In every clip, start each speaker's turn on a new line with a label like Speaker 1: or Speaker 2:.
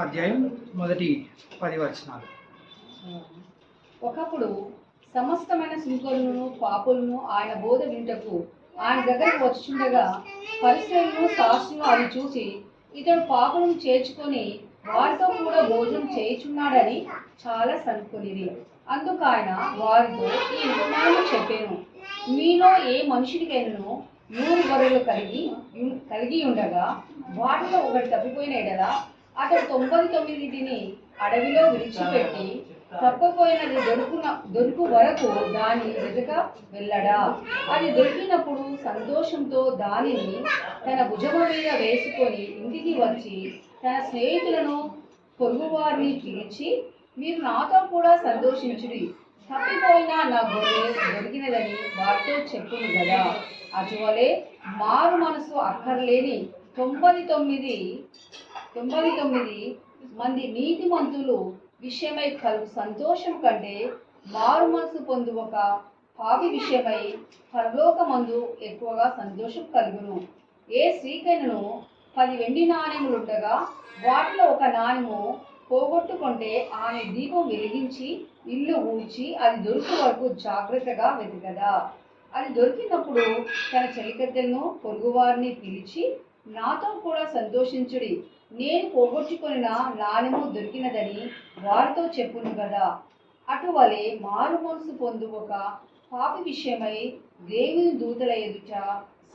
Speaker 1: అధ్యాయం మొదటి 10 వచనాలు.
Speaker 2: ఒకప్పుడు సమస్తమైన సుంకరులను పాపులను ఆయన బోధ వింటకు ఆయన దగ్గరకు వచ్చుండగా పరిసరులను శాస్త్రులు అది చూసి ఇతడు పాపులను చేర్చుకొని వారితో కూడా భోజనం చేయుచున్నాడని చాలా సనుకొనిరి. అందుకు ఆయన వారితో ఈ ఉపమానము చెప్పాను. మీలో ఏ మనుషుడికైనను 100 గొర్రెలు కలిగి ఉండగా వాటిలో ఒకటి తప్పిపోయిన ఎడల అతడు 99 అడవిలో విడిచిపెట్టి తప్పిపోయినది దొరుకు వరకు దాన్ని వెతక వెళ్ళడా? అది దొరికినప్పుడు సంతోషంతో దానిని తన భుజము మీద వేసుకొని ఇంటికి వచ్చి తన స్నేహితులను పొరుగువారిని పిలిచి, మీరు నాతో కూడా సంతోషించుడి, తప్పిపోయిన నా గొర్రె దొరికినదని వారితో చెప్పును కదా. అటువలే మారు మనసు అక్కర్లేని 99 మంది నీతిమంతులు విషయమై కలుగు సంతోషం కంటే మారు మనసు పొందు ఒక పాపి విషయమై పరలోకమందు ఎక్కువగా సంతోషం కలుగును. ఏ స్త్రీకైనను 10 వెండి నాణెములుండగా వాటిలో ఒక నాణెము పోగొట్టుకుంటే ఆమె దీపం వెలిగించి ఇల్లు ఊడ్చి అది దొరికి వరకు జాగ్రత్తగా వెతకదా? అది దొరికినప్పుడు తన చెలికత్తెలను పొరుగువారిని పిలిచి, నాతో కూడా సంతోషించుడి, నేను పోగొట్టుకొని నాణెము దొరికినదని వారితో చెప్పును కదా. అటువలే మారు మనసు పొందు ఒక పాపి విషయమై దేవుని దూతల ఎదుట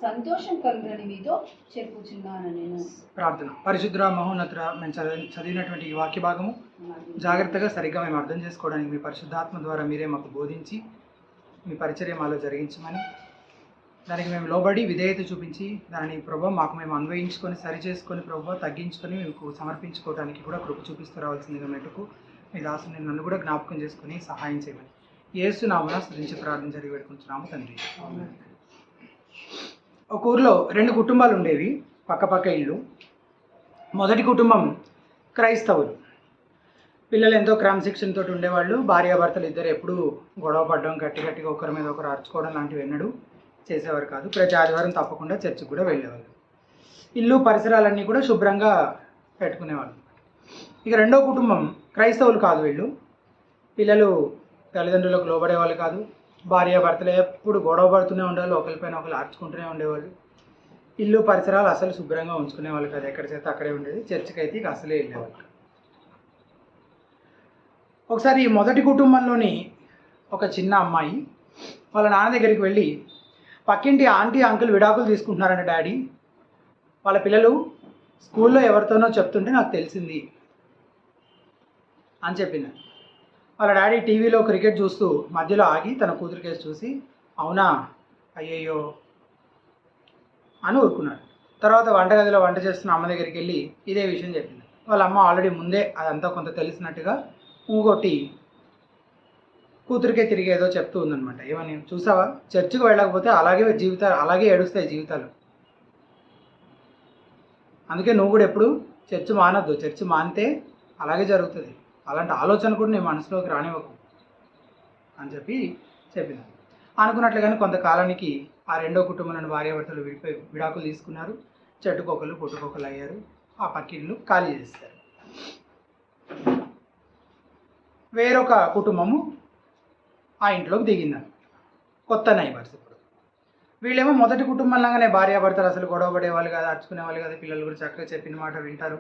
Speaker 2: సంతోషం కలుగునని మీతో చెప్పుచున్నాను. నేను
Speaker 1: ప్రార్థన. పరిశుద్ధ మహోన్నతుడ, మేము చదివినటువంటి ఈ వాక్య భాగము జాగ్రత్తగా సరిగ్గా మేము అర్థం చేసుకోవడానికి మీ పరిశుద్ధాత్మ ద్వారా మీరే మాకు బోధించి మీ పరిచర్య మాలో జరిగించమని, దానికి మేము లోబడి విధేయత చూపించి దానిని ప్రభు మాకు మేము అన్వయించుకొని సరిచేసుకొని ప్రభు తగ్గించుకొని మీకు సమర్పించుకోవడానికి కూడా కృప చూపిస్తూ రావాల్సిందిగా మెట్టుకు మీ దాసుని నన్ను కూడా జ్ఞాపకం చేసుకుని సహాయం చేయమని యేసు నామమున స్తుతించి ప్రార్థన జరిగి పెట్టుకుంటున్నాము తండ్రి. ఒక ఊర్లో 2 కుటుంబాలు ఉండేవి, పక్కపక్క ఇళ్ళు. మొదటి కుటుంబం క్రైస్తవులు. పిల్లలు ఎంతో క్రమశిక్షణతో ఉండేవాళ్ళు. భార్యాభర్తలు ఇద్దరు ఎప్పుడూ గొడవ పడడం, గట్టిగా ఒకరి మీద ఒకరు అరుచుకోవడం లాంటివి ఎన్నడూ చేసేవారు కాదు. ప్రతి ఆదివారం తప్పకుండా చర్చికి కూడా వెళ్ళేవాళ్ళు. ఇల్లు పరిసరాలన్నీ కూడా శుభ్రంగా పెట్టుకునేవాళ్ళు. ఇక రెండో కుటుంబం క్రైస్తవులు కాదు. వీళ్ళు పిల్లలు తల్లిదండ్రులకు లోబడేవాళ్ళు కాదు. భార్యాభర్తలు ఎప్పుడు గొడవ పడుతూనే ఉండేవాళ్ళు, ఒకరిపైన ఒకరు అర్చుకుంటూనే ఉండేవాళ్ళు. ఇల్లు పరిసరాలు అసలు శుభ్రంగా ఉంచుకునేవాళ్ళు కాదు, ఎక్కడ చేస్తే అక్కడే ఉండేది. చర్చికి అయితే ఇక అసలే వెళ్ళేవాళ్ళు. ఒకసారి ఈ మొదటి కుటుంబంలోని ఒక చిన్న అమ్మాయి వాళ్ళ నాన్న దగ్గరికి వెళ్ళి, పక్కింటి ఆంటీ అంకుల్ విడాకులు తీసుకుంటున్నారంట డాడీ, వాళ్ళ పిల్లలు స్కూల్లో ఎవరితోనో చెప్తుంటే నాకు తెలిసింది అని చెప్పింది. వాళ్ళ డాడీ టీవీలో క్రికెట్ చూస్తూ మధ్యలో ఆగి తన కూతురు కేసు చూసి, అవునా, అయ్యయ్యో అని ఊరుకున్నాడు. తర్వాత వంటగదిలో వంట చేస్తున్న అమ్మ దగ్గరికి వెళ్ళి ఇదే విషయం చెప్పింది. వాళ్ళ అమ్మ ఆల్రెడీ ముందే అదంతా కొంత తెలిసినట్టుగా ఊగొట్టి కూతురికే తిరిగి ఏదో చెప్తూ ఉందనమాట. ఏమని, చూసావా, చర్చికి వెళ్ళకపోతే అలాగే ఏడుస్తాయి జీవితాలు, అందుకే నువ్వు కూడా ఎప్పుడు చర్చి మానొద్దు, చర్చి మానితే అలాగే జరుగుతుంది, అలాంటి ఆలోచన కూడా నీ మనసులోకి రానివ్వకు అని చెప్పింది. అనుకున్నట్లుగానే కొంతకాలానికి ఆ రెండో కుటుంబంలోని భార్యాభర్తలు విడాకులు తీసుకున్నారు. చెట్టుకొకలు పుట్టుకొకలు అయ్యారు. ఆ పక్కిళ్ళు ఖాళీ చేస్తారు. వేరొక కుటుంబము ఆ ఇంట్లోకి దిగిందని, కొత్త నైబర్స్. ఇప్పుడు వీళ్ళేమో మొదటి కుటుంబం లాగానే భార్యాభర్తలు అసలు గొడవ పడేవాళ్ళు కాదు, అర్చుకునేవాళ్ళు కాదు. పిల్లలు కూడా చక్కగా చెప్పిన మాట వింటారు,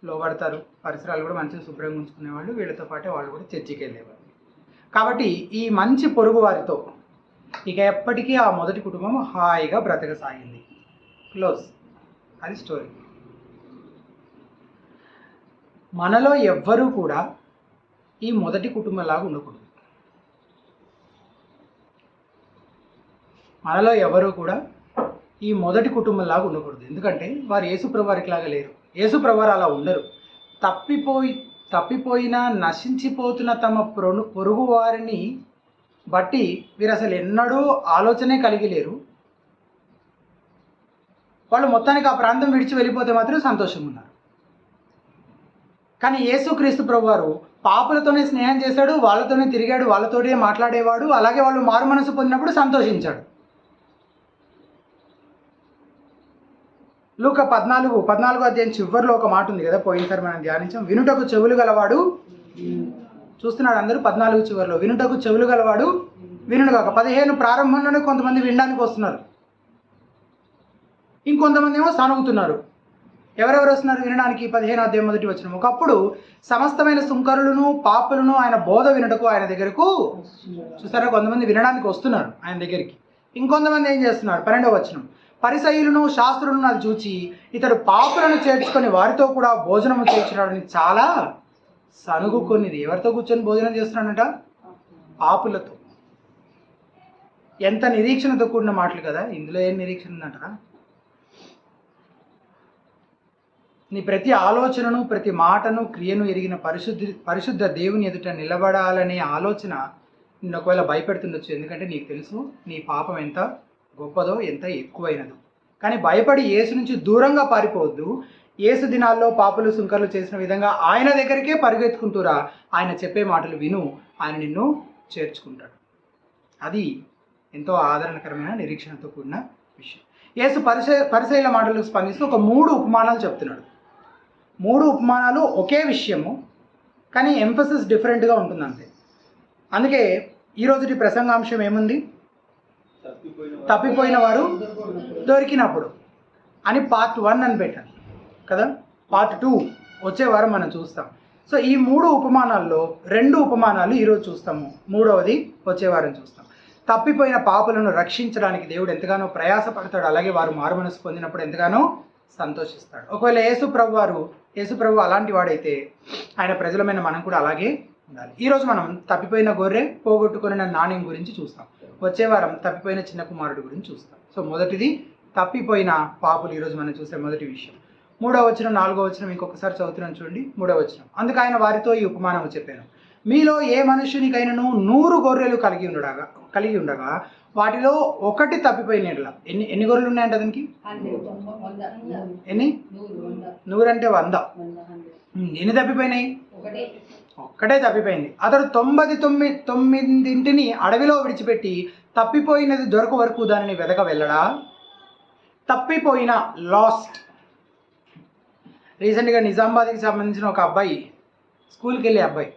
Speaker 1: లోబడతారు. పరిసరాలు కూడా మంచిగా శుభ్రంగా ఉంచుకునేవాళ్ళు. వీళ్ళతో పాటే వాళ్ళు కూడా చర్చికి వెళ్ళేవాళ్ళు. కాబట్టి ఈ మంచి పొరుగు వారితో ఇక ఎప్పటికీ ఆ మొదటి కుటుంబం హాయిగా బ్రతకసాగింది. క్లోజ్. అది స్టోరీ. మనలో ఎవ్వరూ కూడా ఈ మొదటి కుటుంబంలాగా ఉండకూడదు. మనలో ఎవరు కూడా ఈ మొదటి కుటుంబంలాగా ఉండకూడదు. ఎందుకంటే వారు యేసుప్రభు వారికి లాగా లేరు. యేసుప్రభు వారు అలా ఉండరు. తప్పిపోయిన నశించిపోతున్న తమ పొరుగు వారిని బట్టి వీరు అసలు ఎన్నడూ ఆలోచనే కలిగి లేరు. వాళ్ళు మొత్తానికి ఆ ప్రాంతం విడిచి వెళ్ళిపోతే మాత్రం సంతోషంగా ఉన్నారు. కానీ యేసుక్రీస్తు ప్రభు వారు పాపులతోనే స్నేహం చేశాడు, వాళ్ళతోనే తిరిగాడు, వాళ్ళతోనే మాట్లాడేవాడు. అలాగే వాళ్ళు మారు మనసు పొందినప్పుడు సంతోషించాడు. లూకా 14 అధ్యాయం చివరిలో ఒక మాట ఉంది కదా, పోయినసారి మనం ధ్యానించాం. వినుటకు చెవులు గలవాడు చూస్తున్నాడు. అందరూ 14 చివరిలో వినుటకు చెవులు గలవాడు వినుడు కాక. 15 ప్రారంభంలోనే కొంతమంది వినడానికి వస్తున్నారు, ఇంకొంతమంది ఏమో సనుగుతున్నారు. ఎవరెవరు వస్తున్నారు వినడానికి? 15 అధ్యాయం 1 వచనం. ఒకప్పుడు సమస్తమైన సుంకరులను పాపులను ఆయన బోధ వినుటకు ఆయన దగ్గరకు చూస్తారా, కొంతమంది వినడానికి వస్తున్నారు ఆయన దగ్గరికి. ఇంకొంతమంది ఏం చేస్తున్నారు? 12వ వచనం. పరిసయ్యులను శాస్త్రులను అది చూచి ఇతడు పాపులను చేర్చుకొని వారితో కూడా భోజనము చేర్చున్నాడని చాలా సనుగుకొనిది. ఎవరితో కూర్చొని భోజనం చేస్తున్నాడంట? పాపులతో. ఎంత నిరీక్షణతో కూడిన మాటలు కదా. ఇందులో ఏం నిరీక్షణ ఉందంటారా? నీ ప్రతి ఆలోచనను, ప్రతి మాటను, క్రియను ఎరిగిన పరిశుద్ధ దేవుని ఎదుట నిలబడాలనే ఆలోచన నిన్ను ఒకవేళ భయపెడుతుండొచ్చు. ఎందుకంటే నీకు తెలుసు నీ పాపం ఎంత గొప్పదో, ఎంత ఎక్కువైనదో. కానీ భయపడి యేసు నుంచి దూరంగా పారిపోవద్దు. యేసు దినాల్లో పాపులు సుంకర్లు చేసిన విధంగా ఆయన దగ్గరికే పరిగెత్తుకుంటూరా. ఆయన చెప్పే మాటలు విను, ఆయన నిన్ను చేర్చుకుంటాడు. అది ఎంతో ఆదరణకరమైన నిరీక్షణతో కూడిన విషయం. యేసు పరిసయ్యుల మాటలకు స్పందిస్తూ ఒక 3 ఉపమానాలు చెప్తున్నాడు. 3 ఉపమానాలు ఒకే విషయము, కానీ ఎంఫసిస్ డిఫరెంట్గా ఉంటుంది అంతే. అందుకే ఈరోజు ప్రసంగాంశం ఏముంది? తప్పిపోయిన వారు దొరికినప్పుడు అని పార్ట్ 1 అని పెట్టాను కదా. పార్ట్ 2 వచ్చే వారం మనం చూస్తాం. సో ఈ 3 ఉపమానాల్లో 2 ఉపమానాలు ఈరోజు చూస్తాము, 3వది వచ్చే వారం చూస్తాం. తప్పిపోయిన పాపులను రక్షించడానికి దేవుడు ఎంతగానో ప్రయాసపడతాడు, అలాగే వారు మారుమనసు పొందినప్పుడు ఎంతగానో సంతోషిస్తాడు. ఒకవేళ యేసుప్రభు అలాంటి వాడైతే ఆయన ప్రజలమైన మనం కూడా అలాగే ఉండాలి. ఈరోజు మనం తప్పిపోయిన గొర్రె పోగొట్టుకున్న నాణ్యం గురించి చూస్తాం. వచ్చే వారం తప్పిపోయిన చిన్న కుమారుడు గురించి చూస్తాం. సో మొదటిది తప్పిపోయిన పాపులు ఈరోజు మనం చూసే మొదటి విషయం. 3వ వచనం 4వ వచనం ఇంకొకసారి చదువుతున్నాను చూడండి. 3వ వచనం. అందుకు ఆయన వారితో ఈ ఉపమానము చెప్పాను. మీలో ఏ మనుష్యునికైనాను 100 గొర్రెలు కలిగి ఉండగా వాటిలో ఒకటి తప్పిపోయిన ఎడల ఎన్ని గొర్రెలు ఉన్నాయంట దానికి? ఎన్ని? 100 అంటే 100. ఎన్ని తప్పిపోయినాయి? ఒక్కటే తప్పిపోయింది. అతడు 99 అడవిలో విడిచిపెట్టి తప్పిపోయినది దొరక వరకు దానిని వెతక వెళ్ళడా? తప్పిపోయిన లాస్ట్. రీసెంట్గా నిజామాబాద్కి సంబంధించిన ఒక అబ్బాయి, స్కూల్కి వెళ్ళే అబ్బాయి,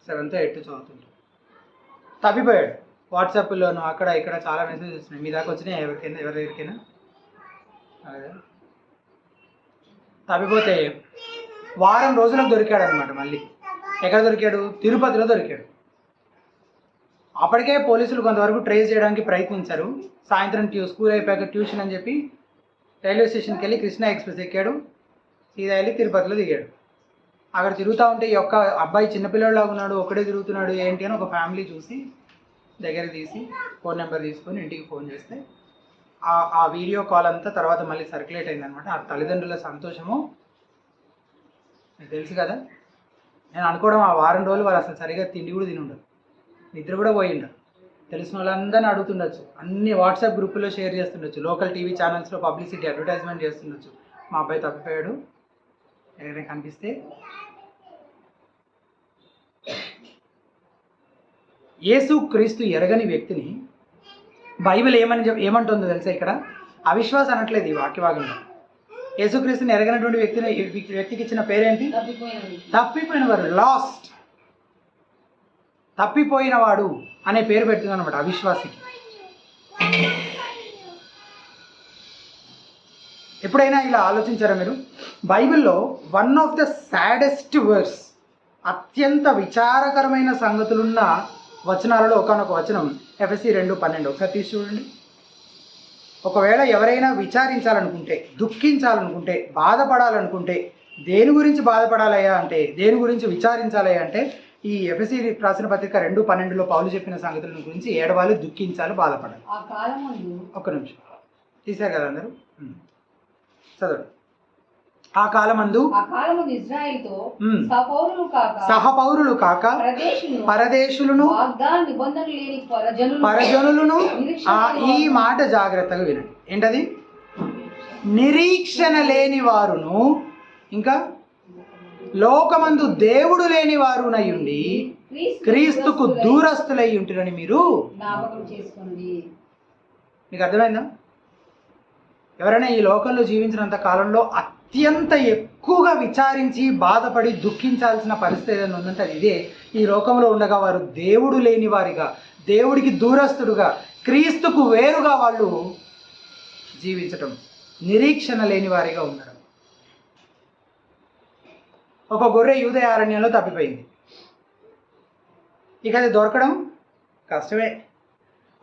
Speaker 1: 7th 8th చదువుతుంటాడు, తప్పిపోయాడు. వాట్సాప్లోను అక్కడ ఇక్కడ చాలా మెసేజెస్ వస్తున్నాయి. మీ దాకా వచ్చినాయి ఎవరి దగ్గరికైనా? తప్పిపోతే వారం రోజులకు దొరికాడు అనమాట. మళ్ళీ ఎక్కడ దొరికాడు? తిరుపతిలో దొరికాడు. అప్పటికే పోలీసులు కొంతవరకు ట్రేస్ చేయడానికి ప్రయత్నించారు. సాయంత్రం స్కూల్ అయిపోయాక ట్యూషన్ అని చెప్పి రైల్వే స్టేషన్కి వెళ్ళి కృష్ణా ఎక్స్ప్రెస్ ఎక్కాడు, సీదా వెళ్ళి తిరుపతిలో దిగాడు. అక్కడ తిరుగుతూ ఉంటే ఈ యొక్క అబ్బాయి చిన్నపిల్లలాగా ఉన్నాడు, ఒక్కడే తిరుగుతున్నాడు ఏంటి అని ఒక ఫ్యామిలీ చూసి దగ్గర తీసి ఫోన్ నెంబర్ తీసుకొని ఇంటికి ఫోన్ చేస్తే ఆ వీడియో కాల్ అంతా తర్వాత మళ్ళీ సర్క్యులేట్ అయిందనమాట. ఆ తల్లిదండ్రుల సంతోషము మీకు తెలుసు కదా. నేను అనుకోవడం ఆ వారం రోజులు వాళ్ళు అసలు సరిగా తిండి కూడా తిని ఉండదు, నిద్ర కూడా పోయి ఉండదు. తెలిసిన వాళ్ళందరినీ అడుగుతుండొచ్చు, అన్ని వాట్సాప్ గ్రూపుల్లో షేర్ చేస్తుండొచ్చు, లోకల్ టీవీ ఛానల్స్లో పబ్లిసిటీ అడ్వర్టైజ్మెంట్ చేస్తుండొచ్చు. మా అబ్బాయి తప్పిపోయాడు, ఎవరైనా కనిపిస్తే. యేసు క్రీస్తు ఎరగని వ్యక్తిని బైబిల్ ఏమంటుందో తెలుసా? ఇక్కడ అవిశ్వాస అనట్లేదు ఈ వాక్యభాగంలో. యేసుక్రీస్తుని ఎరగనటువంటి వ్యక్తికి ఇచ్చిన పేరేంటి? తప్పిపోయినవాడు, లాస్ట్. తప్పిపోయినవాడు అనే పేరు పెడుతుంది అనమాట అవిశ్వాసికి. ఎప్పుడైనా ఇలా ఆలోచించారా మీరు? బైబిల్లో one of the saddest verse, అత్యంత విచారకరమైన సంగతులున్న వచనాలలో ఒకనొక వచనం ఎఫెసీ 2:12. ఒకసారి తీసి చూడండి. ఒకవేళ ఎవరైనా విచారించాలనుకుంటే, దుఃఖించాలనుకుంటే, బాధపడాలనుకుంటే దేని గురించి బాధపడాలయ్యా అంటే, దేని గురించి విచారించాలయ్యా అంటే ఈ ఎఫెసీ రాసిన పత్రిక 2:12లో పౌలు చెప్పిన సంగతుల గురించి ఏడవాలి, దుఃఖించాలి, బాధపడాలి. ఒక్క నిమిషం తీశారు కదా అందరూ, చదవండి. ఆ కాలమందు
Speaker 2: ఇజ్రాయెలుతో
Speaker 1: సహపౌరులు కాక పరదేశులను పరజనులను. ఈ మాట జాగ్రత్తగా వినండి. ఏంటది? నిరీక్షణ లేని వారును, ఇంకా లోకమందు దేవుడు లేని వారునయుండి క్రీస్తుకు దూరస్తులై ఉంటురని మీరు. మీకు అర్థమైందా? ఎవరైనా ఈ లోకంలో జీవించినంత కాలంలో అత్యంత ఎక్కువగా విచారించి బాధపడి దుఃఖించాల్సిన పరిస్థితి ఏదైనా ఉందంటే అది ఇదే. ఈ లోకంలో ఉండగా వారు దేవుడు లేని వారిగా, దేవుడికి దూరస్తుడుగా, క్రీస్తుకు వేరుగా వాళ్ళు జీవించటం, నిరీక్షణ లేని వారిగా ఉండడం. ఒక గొర్రె యూదయ అరణ్యంలో తప్పిపోయింది. ఇక అది దొరకడం కష్టమే.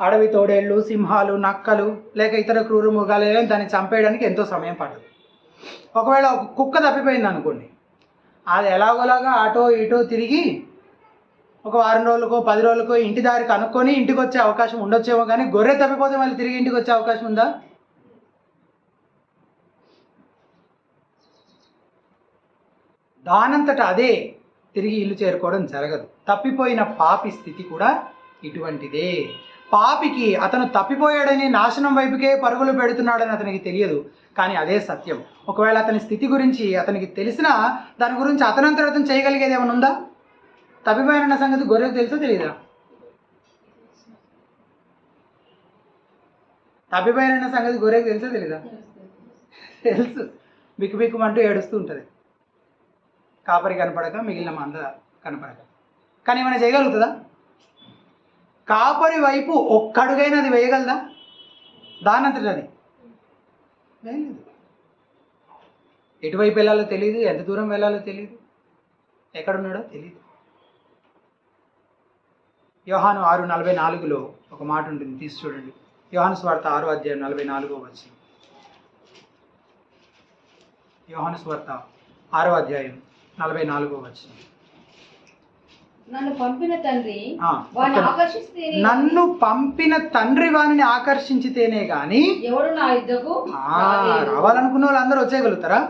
Speaker 1: అడవి తోడేళ్ళు, సింహాలు, నక్కలు లేక ఇతర క్రూర మృగాలు ఏదైనా దాన్ని చంపేయడానికి ఎంతో సమయం పట్టదు. ఒకవేళ ఒక కుక్క తప్పిపోయింది అనుకోండి, అది ఎలాగోలాగా అటో ఇటో తిరిగి ఒక వారం రోజులకో 10 రోజులకో ఇంటి దారి కనుక్కొని ఇంటికి వచ్చే అవకాశం ఉండొచ్చేమో, కానీ గొర్రె తప్పిపోతే మళ్ళీ తిరిగి ఇంటికి వచ్చే అవకాశం ఉందా? దానంతట అదే తిరిగి ఇల్లు చేరుకోవడం జరగదు. తప్పిపోయిన పాపి స్థితి కూడా ఇటువంటిదే. పాపికి అతను తప్పిపోయాడని, నాశనం వైపుకే పరుగులు పెడుతున్నాడని అతనికి తెలియదు, కానీ అదే సత్యం. ఒకవేళ అతని స్థితి గురించి అతనికి తెలిసినా దాని గురించి అతనంతట అతను చేయగలిగేది ఏమైనా ఉందా? తప్పిపోయిన సంగతి గొర్రెకు తెలుసా తెలీదా? తప్పిపోయిన సంగతి గొర్రెకు తెలుసా తెలీదా? తెలుసు. బిక్కుబిక్కుమంటూ ఏడుస్తూ ఉంటుంది, కాపరి కనపడక, మిగిలిన మంద కనపడక. కానీ ఏమైనా చేయగలుగుతుందా? కాపరి వైపు ఒక్కడుగైనా అది వేయగలదా? దానంతట అది లేదు. ఎటువైపు వెళ్ళాలో తెలియదు, ఎంత దూరం వెళ్ళాలో తెలియదు, ఎక్కడున్నాడో తెలియదు. యోహాను 6:44లో ఒక మాట ఉంటుంది, తీసి చూడండి. యోహాను సువార్త 6:44. యోహాను సువార్త 6:44.
Speaker 2: నన్ను పంపిన తండ్రి వానిని ఆకర్షించితేనే గాని ఎవడు నా యుద్ధకు
Speaker 1: రావాలనుకున్న వాళ్ళందరూ వచ్చేయగలుగుతారా?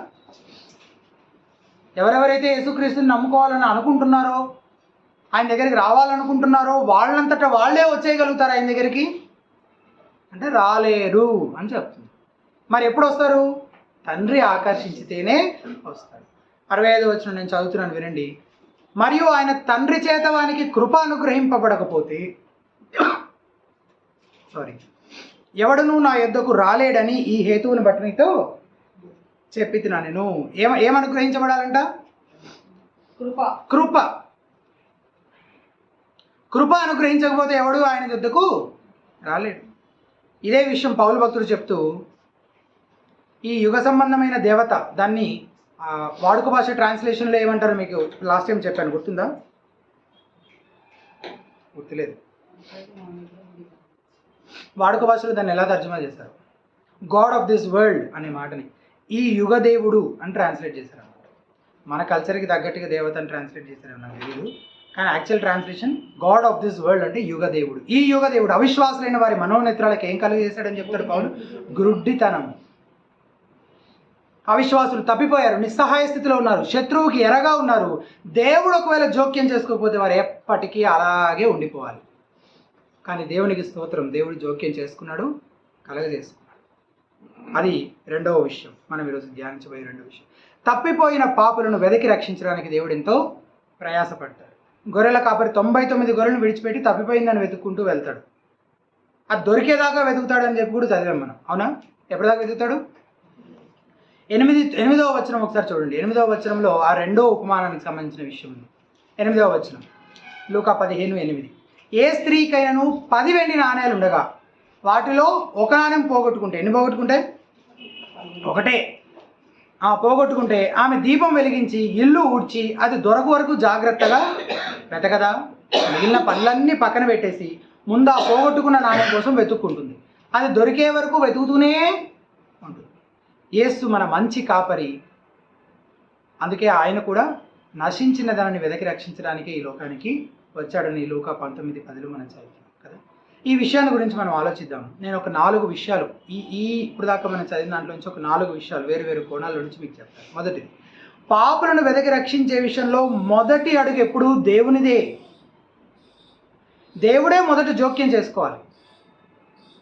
Speaker 1: ఎవరెవరైతే యేసుక్రీస్తుని నమ్ముకోవాలని అనుకుంటున్నారో, ఆయన దగ్గరికి రావాలనుకుంటున్నారో వాళ్ళంతటా వాళ్ళే వచ్చేయగలుగుతారు ఆయన దగ్గరికి అంటే రాలేరు అని చెప్తుంది. మరి ఎప్పుడు వస్తారు? తండ్రి ఆకర్షించితేనే వస్తారు. 65వ వచనం నేను చదువుతున్నాను, వినండి. మరియు ఆయన తండ్రి చేత వానికి కృప అనుగ్రహింపబడకపోతే ఎవడును నా యొద్దకు రాలేడని ఈ హేతువుని బట్టి నీతో చెప్పితున్నా నేను. ఏమనుగ్రహించబడాలంట? కృప. కృప అనుగ్రహించకపోతే ఎవడు ఆయన యొద్దకు రాలేడు. ఇదే విషయం పౌలు భక్తుడు చెప్తూ, ఈ యుగ సంబంధమైన దేవత, దాన్ని వాడుక భాష ట్రాన్స్లేషన్లో ఏమంటారు మీకు లాస్ట్ టైం చెప్పాను, గుర్తుందా? గుర్తులేదు. వాడుక భాషలో దాన్ని ఎలా తర్జుమా చేశారు? గాడ్ ఆఫ్ దిస్ వరల్డ్ అనే మాటని ఈ యుగ దేవుడు అని ట్రాన్స్లేట్ చేశారు అన్నమాట. మన కల్చర్కి తగ్గట్టుగా దేవత అని ట్రాన్స్లేట్ చేశారు నాకు తెలియదు, కానీ actual translation God of this world అంటే యుగ దేవుడు. ఈ యుగ దేవుడు అవిశ్వాసులైన వారి మనోనేత్రాలకు ఏం కలుగజేశాడని చెప్తాడు పౌలు? గ్రుడ్డితనం. అవిశ్వాసులు తప్పిపోయారు, నిస్సహాయ స్థితిలో ఉన్నారు, శత్రువుకి ఎరగా ఉన్నారు. దేవుడు ఒకవేళ జోక్యం చేసుకోకపోతే వారు ఎప్పటికీ అలాగే ఉండిపోవాలి. కానీ దేవునికి స్తోత్రం, దేవుడు జోక్యం చేసుకున్నాడు, కలగజేసుకున్నాడు. అది రెండవ విషయం, మనం ఈరోజు ధ్యానించబోయే రెండవ విషయం. తప్పిపోయిన పాపులను వెదకి రక్షించడానికి దేవుడు ఎంతో ప్రయాసపడతాడు. గొర్రెల కాపరి 99 గొర్రెలను విడిచిపెట్టి తప్పిపోయిందని వెతుక్కుంటూ వెళ్తాడు. అది దొరికేదాకా వెతుకుతాడని చెప్పి కూడా చదివాం మనం, అవునా? ఎప్పటిదాకా వెతుకుతాడు? 8వ వచనం ఒకసారి చూడండి. 8వ వచనంలో ఆ రెండో ఉపమానానికి సంబంధించిన విషయం ఉంది. 8వ వచనం లూకా 15:8. ఏ స్త్రీకైనాను 10 వెండి నాణేలు ఉండగా వాటిలో ఒక నాణ్యం పోగొట్టుకుంటే, ఎన్ని పోగొట్టుకుంటే? ఒకటే. పోగొట్టుకుంటే ఆమె దీపం వెలిగించి ఇల్లు ఊడ్చి అది దొరకు వరకు జాగ్రత్తగా వెతకదా? మిగిలిన పనులన్నీ పక్కన పెట్టేసి ముందు ఆ పోగొట్టుకున్న నాణ్యం కోసం వెతుక్కుంటుంది. అది దొరికే వరకు వెతుకుతూనే ఉంటుంది. యేసు మన మంచి కాపరి, అందుకే ఆయన కూడా నశించిన దానిని వెదకి రక్షించడానికి ఈ లోకానికి వచ్చాడని లూకా 19:10 మనం చదువుతాం కదా. ఈ విషయాన్ని గురించి మనం ఆలోచిద్దాం. నేను ఒక 4 విషయాలు ఇప్పుడు దాకా మనం చదివిన దాంట్లో నుంచి ఒక 4 విషయాలు వేరు కోణాల నుంచి మీకు చెప్తాను. మొదటిది, పాపులను వెదకి రక్షించే విషయంలో మొదటి అడుగు ఎప్పుడు దేవునిదే. దేవుడే మొదట జోక్యం చేసుకోవాలి,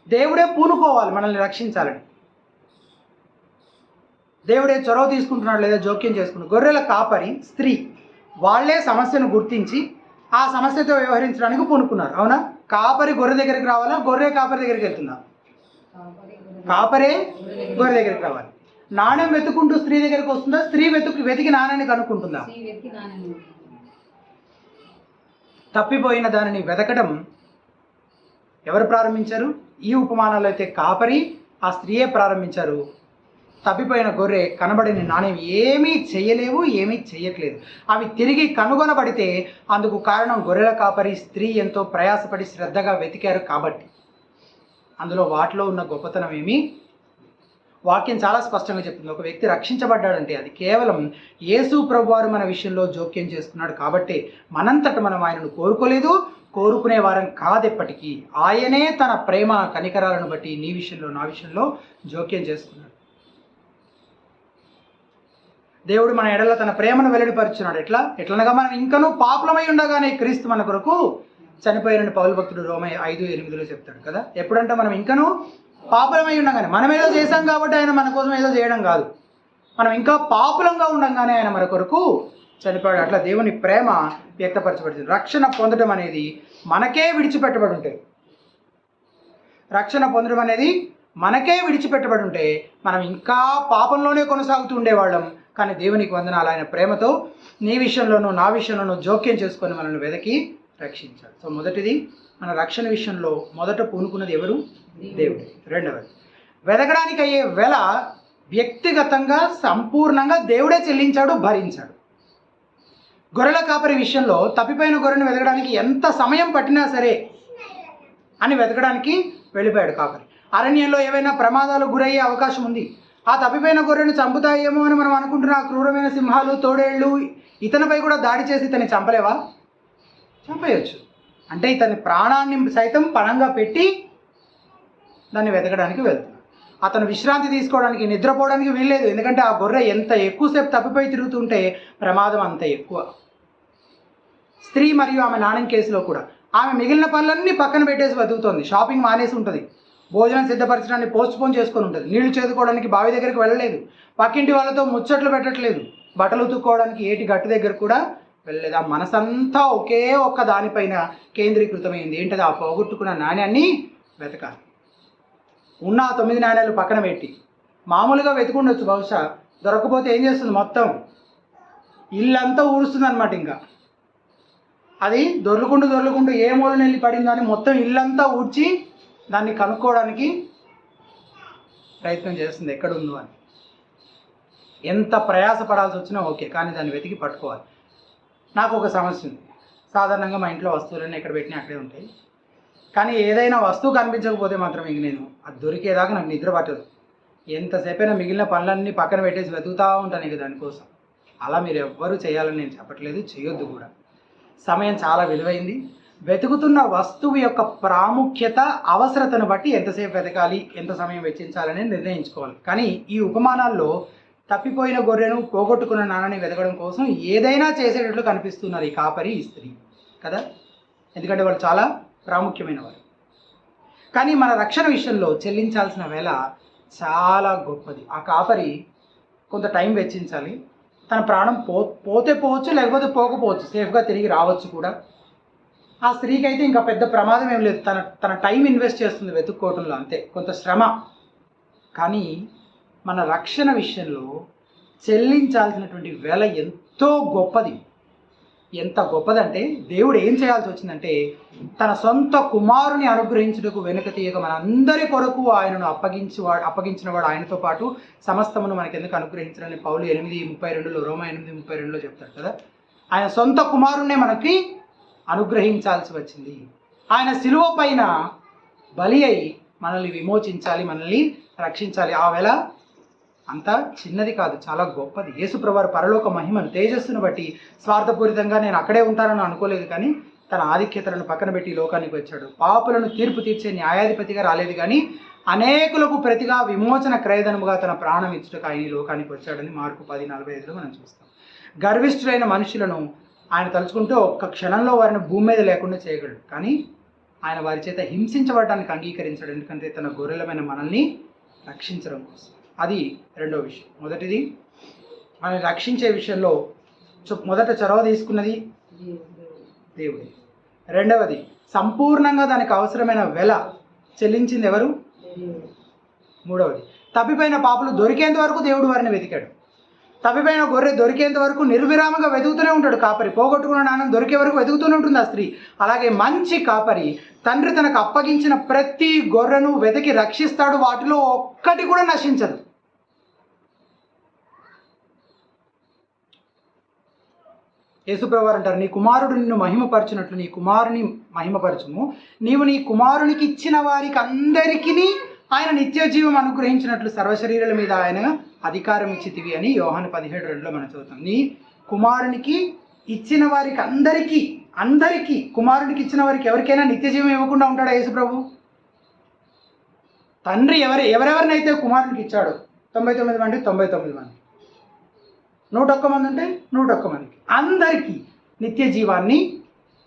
Speaker 1: దేవుడే పూనుకోవాలి మనల్ని రక్షించాలని. దేవుడే చొరవ తీసుకుంటున్నాడు లేదా జోక్యం చేసుకుంటున్నాడు. గొర్రెల కాపరి స్త్రీ, వాళ్లే సమస్యను గుర్తించి ఆ సమస్యతో వ్యవహరించడానికి పూనుకున్నారు, అవునా? కాపరి గొర్రె దగ్గరికి రావాలా, గొర్రె కాపరి దగ్గరికి వెళ్తుందా? కాపరే గొర్రె దగ్గరికి రావాలి. నాణ్యం వెతుకుంటూ స్త్రీ దగ్గరికి వస్తుందా, స్త్రీ వెతికి నాణ్యాన్ని కనుక్కుంటుందా? తప్పిపోయిన దానిని వెతకడం ఎవరు ప్రారంభించారు? ఈ ఉపమానాలు అయితే కాపరి ఆ స్త్రీయే ప్రారంభించారు. తప్పిపోయిన గొర్రె కనబడిన నాణ్యం ఏమీ చేయలేవు, ఏమీ చేయట్లేదు. అవి తిరిగి కనుగొనబడితే అందుకు కారణం గొర్రెల కాపరి స్త్రీ ఎంతో ప్రయాసపడి శ్రద్ధగా వెతికారు కాబట్టి. అందులో వాటిలో ఉన్న గొప్పతనం ఏమి? వాక్యం చాలా స్పష్టంగా చెప్తుంది. ఒక వ్యక్తి రక్షించబడ్డాడంటే అది కేవలం యేసు ప్రభువారు మన విషయంలో జోక్యం చేసుకున్నాడు కాబట్టి. మనంతట మనం ఆయనను కోరుకోలేదు, కోరుకునే వారం కాదెప్పటికీ. ఆయనే తన ప్రేమ కనికరాలను బట్టి నీ విషయంలో నా విషయంలో జోక్యం చేసుకున్నాడు. దేవుడు మన ఎడల తన ప్రేమను వెల్లడిపరుచున్నాడు. ఎట్లనగా మనం ఇంకనూ పాపులమై ఉండగానే క్రీస్తు మన కొరకు చనిపోయిన పౌలు భక్తుడు రోమా 5:8 చెప్తాడు కదా. ఎప్పుడంటే మనం ఇంకనూ పాపులమై ఉండగానే, మనం ఏదో చేశాం కాబట్టి ఆయన మన కోసం ఏదో చేయడం కాదు, మనం ఇంకా పాపులంగా ఉండగానే ఆయన మన కొరకు చనిపోయాడు. అట్లా దేవుని ప్రేమ వ్యక్తపరచబడుతుంది. రక్షణ పొందడం అనేది మనకే విడిచిపెట్టబడి ఉంటుంది. రక్షణ పొందడం అనేది మనకే విడిచిపెట్టబడి ఉంటే మనం ఇంకా పాపంలోనే కొనసాగుతూ ఉండేవాళ్ళం. కానీ దేవునికి వందనాలు, ఆయన ప్రేమతో నీ విషయంలోనూ నా విషయంలోనూ జోక్యం చేసుకొని మనల్ని వెతికి రక్షించాడు. సో మొదటిది, మన రక్షణ విషయంలో మొదట పూనుకున్నది ఎవరు? దేవుడు. రెండవది, వెతకడానికి అయ్యే వెల వ్యక్తిగతంగా సంపూర్ణంగా దేవుడే చెల్లించాడు, భరించాడు. గొర్రెల కాపరి విషయంలో తప్పిపోయిన గొర్రెను వెతకడానికి ఎంత సమయం పట్టినా సరే అని వెతకడానికి వెళ్ళిపోయాడు కాపరి. అరణ్యంలో ఏవైనా ప్రమాదాలు గురయ్యే అవకాశం ఉంది. ఆ తప్పిపోయిన గొర్రెను చంపుతాయేమో అని మనం అనుకుంటున్న ఆ క్రూరమైన సింహాలు, తోడేళ్ళు ఇతనిపై కూడా దాడి చేసి ఇతన్ని చంపలేవా? చంపేయచ్చు. అంటే ఇతని ప్రాణాన్ని సైతం పణంగా పెట్టి దాన్ని వెతకడానికి వెళ్తున్నాడు. అతను విశ్రాంతి తీసుకోవడానికి, నిద్రపోవడానికి వీల్లేదు. ఎందుకంటే ఆ గొర్రె ఎంత ఎక్కువసేపు తప్పిపోయి తిరుగుతుంటే ప్రమాదం అంత ఎక్కువ. స్త్రీ మరియు ఆమె నాణ్యం కేసులో కూడా ఆమె మిగిలిన పనులన్నీ పక్కన పెట్టేసి బతుకుతోంది. షాపింగ్ మానేసి ఉంటుంది, భోజనం సిద్ధపరచడాన్ని పోస్ట్పోన్ చేసుకొని ఉంటుంది, నీళ్లు చేదుకోవడానికి బావి దగ్గరికి వెళ్ళలేదు, పక్కింటి వాళ్ళతో ముచ్చట్లు పెట్టట్లేదు, బట్టలు ఉతుక్కోవడానికి ఏటి గట్టు దగ్గర కూడా వెళ్ళలేదు. ఆ మనసంతా ఒకే ఒక్క దానిపైన కేంద్రీకృతమైంది. ఏంటది? ఆ పోగొట్టుకున్న నాణ్యాన్ని వెతకాలి. ఉన్న 9 నాణ్యాలు పక్కన పెట్టి మామూలుగా వెతుకుండొచ్చు, బహుశా దొరకపోతే ఏం చేస్తుంది? మొత్తం ఇల్లంతా ఊడుస్తుంది అనమాట. ఇంకా అది దొర్లుకుంటూ ఏ మూలను వెళ్ళి పడిందో అని మొత్తం ఇల్లంతా ఊడ్చి దాన్ని కనుక్కోవడానికి ప్రయత్నం చేస్తుంది ఎక్కడుందో అని. ఎంత ప్రయాసపడాల్సి వచ్చినా ఓకే, కానీ దాన్ని వెతికి పట్టుకోవాలి. నాకు ఒక సమస్య ఉంది. సాధారణంగా మా ఇంట్లో వస్తువులన్నీ ఎక్కడ పెట్టినా అక్కడే ఉంటాయి. కానీ ఏదైనా వస్తువు కనిపించకపోతే మాత్రం ఇంక నేను అది దొరికేదాకా నాకు నిద్ర పట్టదు. ఎంతసేపైనా మిగిలిన పనులన్నీ పక్కన పెట్టేసి వెతుకుతూ ఉంటాను ఇక దానికోసం. అలా మీరు ఎవ్వరూ చేయాలని నేను చెప్పట్లేదు, చేయొద్దు కూడా. సమయం చాలా విలువైంది. వెతుకుతున్న వస్తువు యొక్క ప్రాముఖ్యత, అవసరతను బట్టి ఎంతసేపు వెతకాలి, ఎంత సమయం వెచ్చించాలని నిర్ణయించుకోవాలి. కానీ ఈ ఉపమానాల్లో తప్పిపోయిన గొర్రెను, పోగొట్టుకున్న నాన్నని వెతకడం కోసం ఏదైనా చేసేటట్లు కనిపిస్తున్నారు ఈ కాపరి, ఈ స్త్రీ కదా. ఎందుకంటే వాళ్ళు చాలా ప్రాముఖ్యమైన వారు. కానీ మన రక్షణ విషయంలో చెల్లించాల్సిన వేళ చాలా గొప్పది. ఆ కాపరి కొంత టైం వెచ్చించాలి. తన ప్రాణం పోతే పోవచ్చు, లేకపోతే పోకపోవచ్చు, సేఫ్గా తిరిగి రావచ్చు కూడా. ఆ స్త్రీకి అయితే ఇంకా పెద్ద ప్రమాదం ఏం లేదు. తన టైం ఇన్వెస్ట్ చేస్తుంది వెతుక్కోవటంలో, అంతే, కొంత శ్రమ. కానీ మన రక్షణ విషయంలో చెల్లించాల్సినటువంటి వేళ ఎంతో గొప్పది. ఎంత గొప్పదంటే దేవుడు ఏం చేయాల్సి వచ్చిందంటే తన సొంత కుమారుని అనుగ్రహించుటకు వెనుక తీయక మనందరి కొరకు ఆయనను అప్పగించిన వాడు ఆయనతో పాటు సమస్తమును మనకెందుకు అనుగ్రహించాలని పౌలు 8:32 రోమా 8:32 చెప్తాడు కదా. ఆయన సొంత కుమారుణ్ణే మనకి అనుగ్రహించాల్సి వచ్చింది. ఆయన శిలువ పైన బలి అయి మనల్ని విమోచించాలి, మనల్ని రక్షించాలి. ఆ వేళ అంత చిన్నది కాదు, చాలా గొప్పది. యేసుప్రభువారు పరలోక మహిమను, తేజస్సును బట్టి స్వార్థపూరితంగా నేను అక్కడే ఉంటానని అనుకోలేదు. కానీ తన ఆధిక్యతలను పక్కన పెట్టి లోకానికి వచ్చాడు. పాపులను తీర్పు తీర్చే న్యాయాధిపతిగా రాలేదు, కానీ అనేకులకు ప్రతిగా విమోచన క్రయధనముగా తన ప్రాణం ఇచ్చుటకు ఆయన లోకానికి వచ్చాడని మార్కు 10:45 మనం చూస్తాం. గర్విష్ఠులైన మనుషులను ఆయన తలుచుకుంటే ఒక్క క్షణంలో వారిని భూమి మీద లేకుండా చేయగలడు. కానీ ఆయన వారి చేత హింసించబడటానికి అంగీకరించాడు. ఎందుకంటే తన గొర్రెలమైన మనల్ని రక్షించడం కోసం. అది రెండో విషయం. మొదటిది, మనల్ని రక్షించే విషయంలో మొదట చొరవ తీసుకున్నది దేవుడే. రెండవది, సంపూర్ణంగా దానికి అవసరమైన వెల చెల్లించింది ఎవరు? మూడవది, తప్పిపోయిన పాపులు దొరికేంత వరకు దేవుడు వారిని వెతికాడు. తప్పిపోయిన గొర్రె దొరికేంత వరకు నిర్విరామంగా వెతుకుతూనే ఉంటాడు కాపరి. పోగొట్టుకున్న నాణ్యం దొరికే వరకు వెతుకుతూనే ఉంటుంది ఆ స్త్రీ. అలాగే మంచి కాపరి తండ్రి తనకు అప్పగించిన ప్రతి గొర్రెను వెతికి రక్షిస్తాడు, వాటిలో ఒక్కటి కూడా నశించదు. యేసుప్రభు వారు అంటారు, నీ కుమారుడు నిన్ను మహిమపరచునట్లు నీ కుమారుని మహిమపరచుము. నీవు నీ కుమారునికి ఇచ్చిన వారికి అందరికీ ఆయన నిత్య జీవం అనుగ్రహించినట్లు సర్వశరీరాల మీద ఆయన అధికారం ఇచ్చితివి అని యోహాను 17:2 మనం చదువుతాం. నీ కుమారునికి ఇచ్చిన వారికి అందరికీ కుమారునికి ఇచ్చిన వారికి ఎవరికైనా నిత్య జీవం ఇవ్వకుండా ఉంటాడా యేసుప్రభు? తండ్రి ఎవరెవరినైతే కుమారునికి ఇచ్చాడో 99 మంది 99 మంది, 101 మంది ఉంటే 101 మందికి అందరికీ నిత్య జీవాన్ని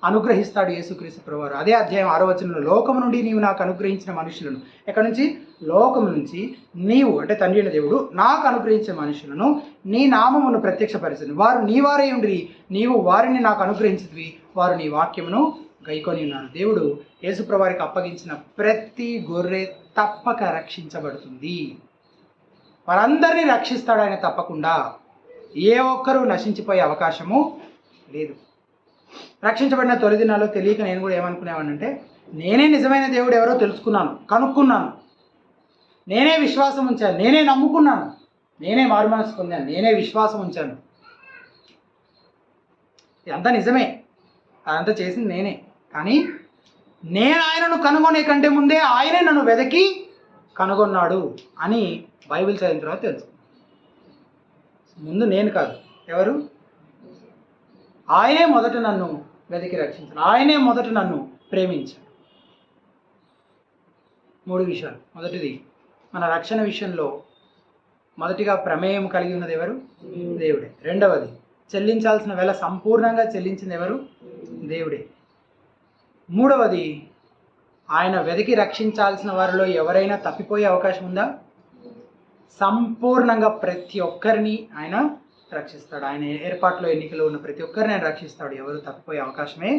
Speaker 1: అనుగ్రహిస్తాడు యేసుక్రీస్తు ప్రభువారు. అదే అధ్యాయం 6వ వచనంలో, లోకము నుండి నీవు నాకు అనుగ్రహించిన మనుషులను, ఎక్కడి నుంచి? లోకము నుంచి నీవు అంటే తండ్రి అయిన దేవుడు నాకు అనుగ్రహించిన మనుషులను నీ నామమును ప్రత్యక్షపరిచింది. వారు నీ వారై ఉండి నీవు వారిని నాకు అనుగ్రహించితివి, వారు నీ వాక్యమును గైకొని ఉన్నారు. దేవుడు యేసుప్రభువారికి అప్పగించిన ప్రతి గొర్రె తప్పక రక్షించబడుతుంది. వారందరినీ రక్షిస్తాడు ఆయన తప్పకుండా. ఏ ఒక్కరూ నశించిపోయే అవకాశము లేదు. రక్షించబడిన తొలి దినాల్లో తెలియక నేను కూడా ఏమనుకునేవాడినంటే, నేనే నిజమైన దేవుడు ఎవరో తెలుసుకున్నాను, కనుక్కున్నాను, నేనే విశ్వాసం ఉంచాను, నేనే నమ్ముకున్నాను, నేనే మారుమనసు పొందాను, నేనే విశ్వాసం ఉంచాను. ఇదంతా నిజమే, అదంతా చేసింది నేనే. కానీ నేను ఆయనను కనుగొనే కంటే ముందే ఆయనే నన్ను వెదకి కనుగొన్నాడు అని బైబిల్ చదివిన తర్వాత తెలుసుకున్నాను. ముందు నేను కాదు, ఎవరు? ఆయనే మొదట నన్ను వెతికి రక్షించాడు, ఆయనే మొదట నన్ను ప్రేమించాడు. 3 విషయాలు. మొదటిది, మన రక్షణ విషయంలో మొదటిగా ప్రమేయం కలిగి ఉన్నది ఎవరు? దేవుడే. రెండవది, చెల్లించాల్సిన వెల సంపూర్ణంగా చెల్లించింది ఎవరు? దేవుడే. మూడవది, ఆయన వెతికి రక్షించాల్సిన వారిలో ఎవరైనా తప్పిపోయే అవకాశం ఉందా? సంపూర్ణంగా ప్రతి ఒక్కరిని ఆయన రక్షిస్తాడు. ఆయన ఏర్పాట్లో ఎన్నికలో ఉన్న ప్రతి ఒక్కరిని ఆయన రక్షిస్తాడు. ఎవరు తప్పిపోయే అవకాశమే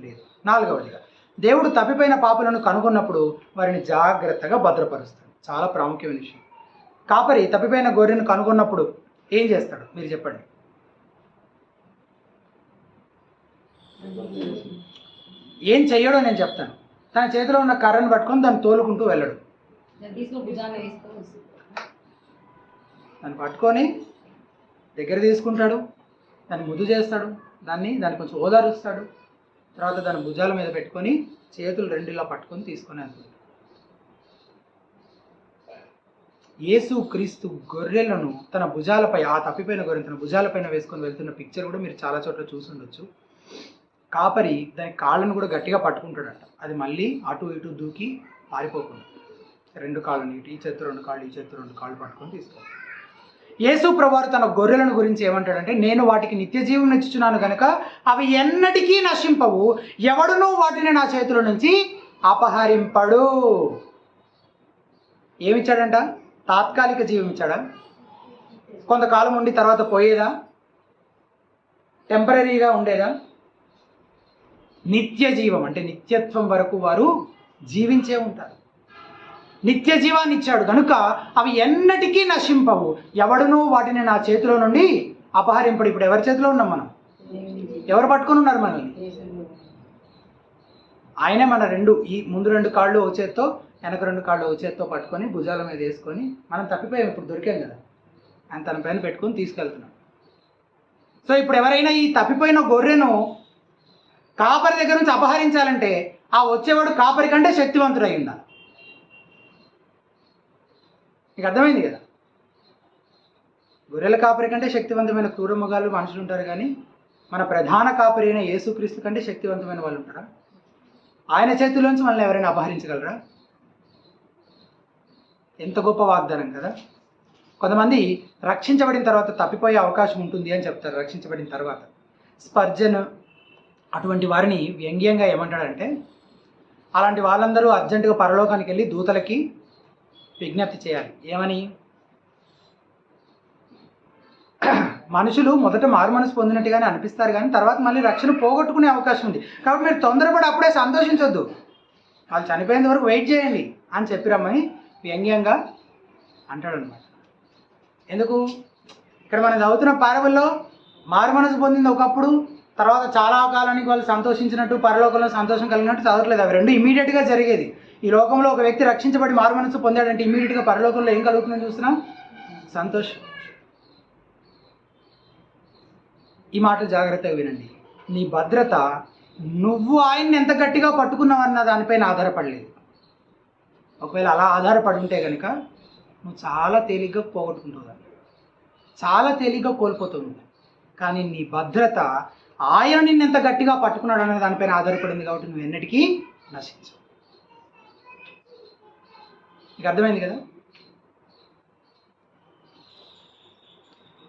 Speaker 1: లేదు. నాలుగవదిగా, దేవుడు తప్పిపోయిన పాపులను కనుగొన్నప్పుడు వారిని జాగ్రత్తగా భద్రపరుస్తాడు. చాలా ప్రాముఖ్యమైన విషయం. కాపరి తప్పిపోయిన గొర్రెను కనుగొన్నప్పుడు ఏం చేస్తాడు మీరు చెప్పండి? ఏం చెయ్యడో నేను చెప్తాను. తన చేతిలో ఉన్న కర్రను పట్టుకొని దాన్ని తోలుకుంటూ వెళ్ళడు. దాన్ని పట్టుకొని దగ్గర తీసుకుంటాడు, దాన్ని ముద్దు చేస్తాడు, దాన్ని కొంచెం ఓదారుస్తాడు, తర్వాత దాని భుజాల మీద పెట్టుకొని చేతులు రెండిలా పట్టుకొని తీసుకొని వెళ్తాడు. యేసు క్రీస్తు గొర్రెలను తన భుజాలపై, ఆ తప్పిపోయిన గొర్రెను తన భుజాలపైన వేసుకొని వెళ్తున్న పిక్చర్ కూడా మీరు చాలా చోట్ల చూసి ఉండొచ్చు. కాపరి దాని కాళ్ళను కూడా గట్టిగా పట్టుకుంటాడట, అది మళ్ళీ అటు ఇటు దూకి పారిపోకుండా. 2 కాళ్ళని ఈ చేత్తు 2 కాళ్ళు, ఈ చేత్తు 2 కాళ్ళు పట్టుకొని తీసుకోవాలి. యేసు ప్రభువారు తన గొర్రెలను గురించి ఏమంటాడంటే, నేను వాటికి నిత్య జీవం ఇచ్చుచున్నాను కనుక అవి ఎన్నటికీ నశింపవు, ఎవడునూ వాటిని నా చేతుల నుంచి అపహరింపడు. ఏమిచ్చాడంట? తాత్కాలిక జీవం ఇచ్చాడా? కొంతకాలం ఉండి తర్వాత పోయేదా? టెంపరీగా ఉండేదా? నిత్య జీవం అంటే నిత్యత్వం వరకు వారు జీవించే ఉంటారు. నిత్య జీవాన్ని ఇచ్చాడు కనుక అవి ఎన్నటికీ నశింపవు, ఎవడునూ వాటిని నా చేతిలో నుండి అపహరింపడు. ఇప్పుడు ఎవరి చేతిలో ఉన్నాం మనం? ఎవరు పట్టుకొని ఉన్నారు మనల్ని? ఆయనే మన ఈ ముందు 2 కాళ్ళు ఓ చేత్తో, వెనక 2 కాళ్ళు ఓ చేత్తో పట్టుకొని భుజాల మీద వేసుకొని, మనం తప్పిపోయాం, ఇప్పుడు దొరికాం కదా, ఆయన తన పైన పెట్టుకొని తీసుకెళ్తున్నాం. సో ఇప్పుడు ఎవరైనా ఈ తప్పిపోయిన గొర్రెను కాపరి దగ్గర నుంచి అపహరించాలంటే ఆ వచ్చేవాడు కాపరి కంటే శక్తివంతుడై ఉండాలి. మీకు అర్థమైంది కదా? గొర్రెల కాపరి కంటే శక్తివంతమైన క్రూరమృగాలు మనుషులు ఉంటారు, కానీ మన ప్రధాన కాపరి అయిన యేసుక్రీస్తు కంటే శక్తివంతమైన వాళ్ళు ఉంటారా? ఆయన చేతిలోంచి మనల్ని ఎవరైనా అపహరించగలరా? ఎంత గొప్ప వాగ్దానం కదా. కొంతమంది రక్షించబడిన తర్వాత తప్పిపోయే అవకాశం ఉంటుంది అని చెప్తారు. రక్షించబడిన తర్వాత స్పర్జన్ అటువంటి వారిని వ్యంగ్యంగా ఏమంటాడంటే, అలాంటి వాళ్ళందరూ అర్జెంటుగా పరలోకానికి వెళ్ళి దూతలకి విజ్ఞప్తి చేయాలి. ఏమని? మనుషులు మొదట మారుమనసు పొందినట్టుగానే అనిపిస్తారు, కానీ తర్వాత మళ్ళీ రక్షణ పోగొట్టుకునే అవకాశం ఉంది. కాబట్టి మీరు తొందరపడి అప్పుడే సంతోషించొద్దు, వాళ్ళు చనిపోయేంత వరకు వెయిట్ చేయండి అని చెప్పిరమ్మని వ్యంగ్యంగా అంటాడు అనమాట. ఎందుకు? ఇక్కడ మనం చదువుతున్న పారబుల్లో మారు మనసు పొందింది ఒకప్పుడు, తర్వాత చాలా కాలానికి వాళ్ళు సంతోషించినట్టు, పరలోకంలో సంతోషం కలిగినట్టు చదవట్లేదు. అవి రెండు ఇమీడియట్గా జరిగేది. ఈ లోకంలో ఒక వ్యక్తి రక్షించబడి మారు మనసు పొందాడంటే ఇమీడియట్గా పరలోకంలో ఏం కలుగుతుందని చూస్తున్నాం? సంతోషం. ఈ మాటలు జాగ్రత్తగా వినండి. నీ భద్రత నువ్వు ఆయన్ని ఎంత గట్టిగా పట్టుకున్నావన్న దానిపైన ఆధారపడలేదు. ఒకవేళ అలా ఆధారపడి ఉంటే కనుక నువ్వు చాలా తేలిగ్గా పోగొట్టుకుంటావు, చాలా తేలిగ్గా కోల్పోతుంది. కానీ నీ భద్రత ఆయన నిన్ను ఎంత గట్టిగా పట్టుకున్నాడు అనే దానిపైన ఆధారపడింది కాబట్టి నువ్వు ఎన్నటికీ నశించవు. నీకు అర్థమైంది కదా?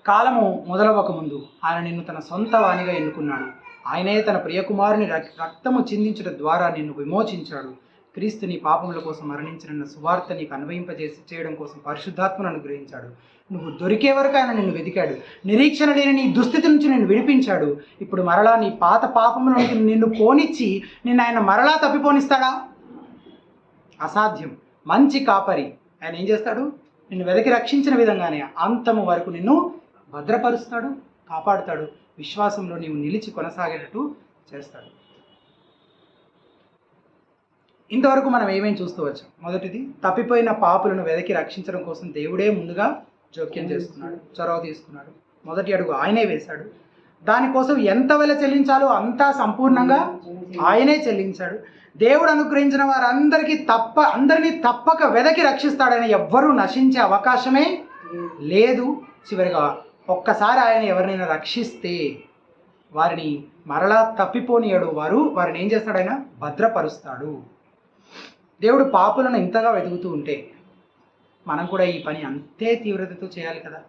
Speaker 1: కాలము మొదలవ్వక ముందు ఆయన నిన్ను తన సొంత వాణిగా ఎన్నుకున్నాడు. ఆయనే తన ప్రియకుమారుని రక్తము చిందించడం ద్వారా నిన్ను విమోచించాడు. క్రీస్తు నీ పాపముల కోసం మరణించిన సువార్త నీకు అన్వయింపజేసి చేయడం కోసం పరిశుద్ధాత్మను అనుగ్రహించాడు. నువ్వు దొరికే వరకు ఆయన నిన్ను వెతికాడు. నిరీక్షణ లేని నీ దుస్థితి నుంచి నిన్ను విడిపించాడు. ఇప్పుడు మరలా నీ పాత పాపముల నుంచి నిన్ను పోనిచ్చి నిన్ను ఆయన మరలా తప్పిపోనిస్తాడా? అసాధ్యం. మంచి కాపరి ఆయన ఏం చేస్తాడు? నిన్ను వెతికి రక్షించిన విధంగానే అంతము వరకు నిన్ను భద్రపరుస్తాడు, కాపాడుతాడు. విశ్వాసంలో నీవు నిలిచి కొనసాగేటట్టు చేస్తాడు. ఇంతవరకు మనం ఏమేమి చూస్తూ వచ్చాం? మొదటిది, తప్పిపోయిన పాపులను వెతికి రక్షించడం కోసం దేవుడే ముందుగా జోక్యం చేస్తున్నాడు, చొరవ తీసుకున్నాడు. మొదటి అడుగు ఆయనే వేశాడు. దానికోసం ఎంత వెల చెల్లించాలో అంతా సంపూర్ణంగా ఆయనే చెల్లించాడు. దేవుడు అనుగ్రహించిన అందరినీ తప్పక వెదకి రక్షిస్తాడని ఎవ్వరూ నశించే అవకాశమే లేదు. చివరిగా ఒక్కసారి ఆయన ఎవరినైనా రక్షిస్తే వారిని మరలా తప్పిపోనియడు. వారిని ఏం చేస్తాడు? ఆయన భద్రపరుస్తాడు. దేవుడు పాపులను ఇంతగా వెతుకుతూ ఉంటే మనం కూడా ఈ పని అంతే తీవ్రతతో చేయాలి కదా.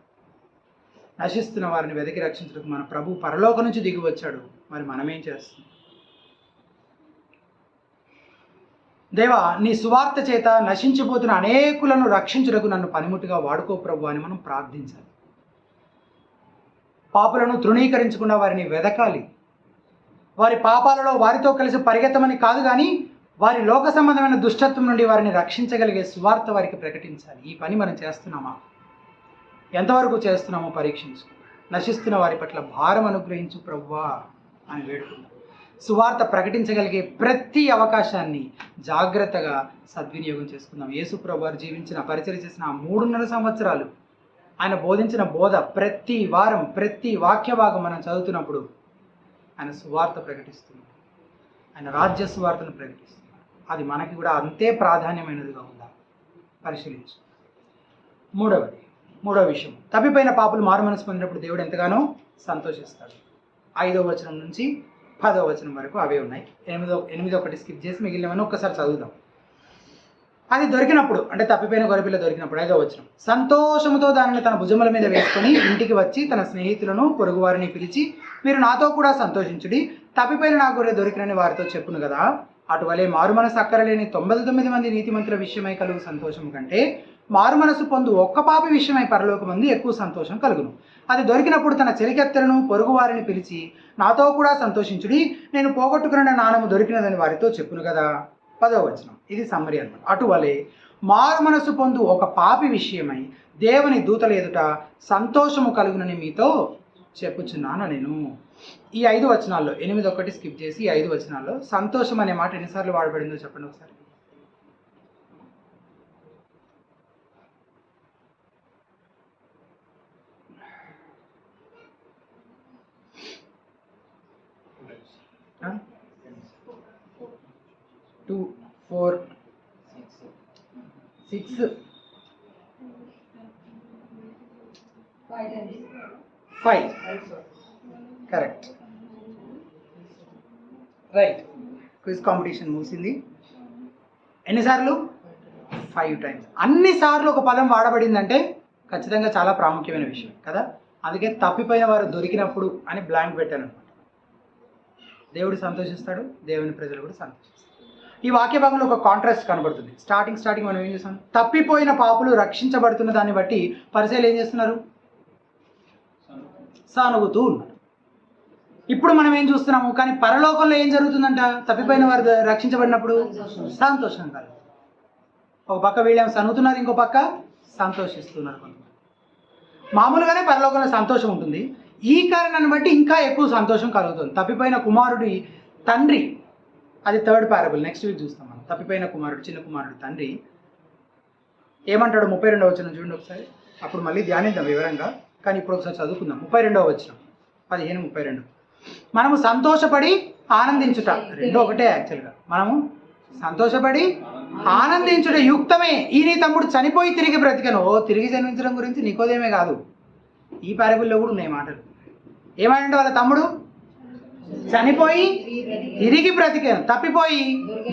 Speaker 1: నశిస్తున్న వారిని వెతికి రక్షించడానికి మన ప్రభు పరలోకం నుంచి దిగి వచ్చాడు. మరి మనమేం చేస్తున్నాం? దేవా, నీ సువార్త చేత నశించిపోతున్న అనేకులను రక్షించుటకు నన్ను పనిముట్టుగా వాడుకో ప్రభు అని మనం ప్రార్థించాలి. పాపులను తృణీకరించకుండా వారిని వెదకాలి. వారి పాపాలలో వారితో కలిసి పరిగెత్తమని కాదు, కానీ వారి లోక సంబంధమైన దుష్టత్వం నుండి వారిని రక్షించగలిగే సువార్త వారికి ప్రకటించాలి. ఈ పని మనం చేస్తున్నామా? ఎంతవరకు చేస్తున్నామో పరీక్షించు. నశిస్తున్న వారి పట్ల భారం అనుగ్రహించు ప్రభువా అని వేడుకుందాం. సువార్త ప్రకటించగలిగే ప్రతి అవకాశాన్ని జాగ్రత్తగా సద్వినియోగం చేసుకుందాం. యేసు ప్రభు వారు జీవించిన, పరిచర్య చేసిన 3.5 సంవత్సరాలు ఆయన బోధించిన బోధ ప్రతి వారం ప్రతి వాక్య భాగం మనం చదువుతున్నప్పుడు ఆయన సువార్త ప్రకటిస్తున్నాడు. ఆయన రాజ్య సువార్తను ప్రకటిస్తున్నాడు. అది మనకి కూడా అంతే ప్రాధాన్యమైనదిగా ఉందా? పరిశీలించు. మూడవ విషయం, తప్పిపోయిన పాపులు మారు మనసు పొందినప్పుడు దేవుడు ఎంతగానో సంతోషిస్తాడు. 5వ వచనం నుంచి 10వ వచనం వరకు అవే ఉన్నాయి. 8వ ఒకటి స్కిప్ చేసి మిగిలినవన్నీ ఒక్కసారి చదువుదాం. అది దొరికినప్పుడు, అంటే తప్పిపోయిన గొర్రెపిల్ల దొరికినప్పుడు 5వ వచనం, సంతోషముతో దానిని తన భుజముల మీద వేసుకొని ఇంటికి వచ్చి తన స్నేహితులను పొరుగువారిని పిలిచి, మీరు నాతో కూడా సంతోషించుడి, తప్పిపోయిన నా గొర్రె దొరికినని వారితో చెప్పును కదా. అటువలే మారు మనసు అక్కరలేని 99 మంది నీతిమంతుల విషయమై కలుగు సంతోషం కంటే మారు మనసు పొందు ఒక్క పాపి విషయమై పరలోకమందు ఎక్కువ సంతోషం కలుగును. అది దొరికినప్పుడు తన చెలికెత్తలను పొరుగు వారిని పిలిచి, నాతో కూడా సంతోషించుడి, నేను పోగొట్టుకున్న నాణము దొరికినదని వారితో చెప్పును కదా. 10వ వచనం, ఇది సమ్మరి అన్నమాట. అటువలే మారు మనసు పొందు ఒక పాపి విషయమై దేవుని దూతల ఎదుట సంతోషము కలుగునని మీతో చెప్పుచున్నాను నేను. ఈ 5 వచనాల్లో 8 స్కిప్ చేసి 5 వచనాల్లో సంతోషం అనే మాట ఎన్నిసార్లు వాడబడిందో చెప్పండి ఒకసారి. Two 4 6 5 correct, right. Quiz competition ముగిసింది. ఎన్నిసార్లు? 5 టైమ్స్. అన్నిసార్లు ఒక పదం వాడబడిందంటే ఖచ్చితంగా చాలా ప్రాముఖ్యమైన విషయం కదా. అందుకే తప్పిపోయిన వారు దొరికినప్పుడు అని బ్లాంక్ పెట్టాను అనమాట. దేవుడు సంతోషిస్తాడు, దేవుని ప్రజలు కూడా సంతోషిస్తారు. ఈ వాక్య భాగంలో ఒక కాంట్రాస్ట్ కనబడుతుంది. స్టార్టింగ్ మనం ఏం చేస్తాం? తప్పిపోయిన పాపులు రక్షించబడుతున్న దాన్ని బట్టి పరిసయ్యులు ఏం చేస్తున్నారు? సానుగుతూ ఉన్నారు. ఇప్పుడు మనం ఏం చూస్తున్నాము? కానీ పరలోకంలో ఏం జరుగుతుందంట? తప్పిపోయిన వారు రక్షించబడినప్పుడు సంతోషం కలుగుతుంది. ఒక పక్క వీళ్ళేమో సనుగుతున్నారు, ఇంకో పక్క సంతోషిస్తున్నారు కొంతమంది. మామూలుగానే పరలోకంలో సంతోషం ఉంటుంది, ఈ కారణాన్ని బట్టి ఇంకా ఎక్కువ సంతోషం కలుగుతుంది. తప్పిపోయిన కుమారుడి తండ్రి, అది థర్డ్ పారబుల్, నెక్స్ట్ వీక్ చూస్తాం మనం. తప్పిపోయిన కుమారుడు, చిన్న కుమారుడు తండ్రి ఏమంటాడు? 32వ వచనం చూడండి ఒకసారి, అప్పుడు మళ్ళీ ధ్యానిద్దాం వివరంగా, కానీ ఇప్పుడు ఒకసారి చదువుకుందాం. 32వ వచనం, 15:32. మనము సంతోషపడి ఆనందించుట, రెండో ఒకటే యాక్చువల్గా. మనము సంతోషపడి ఆనందించుట యుక్తమే, ఈ నీ తమ్ముడు చనిపోయి తిరిగి బ్రతికను. తిరిగి జన్మించడం గురించి నికోదేమే కాదు, ఈ పారబుల్లో కూడా ఉన్నాయి మాటలు. ఏమంటే వాళ్ళ తమ్ముడు చనిపోయి తిరిగి బ్రతికాను, తప్పిపోయి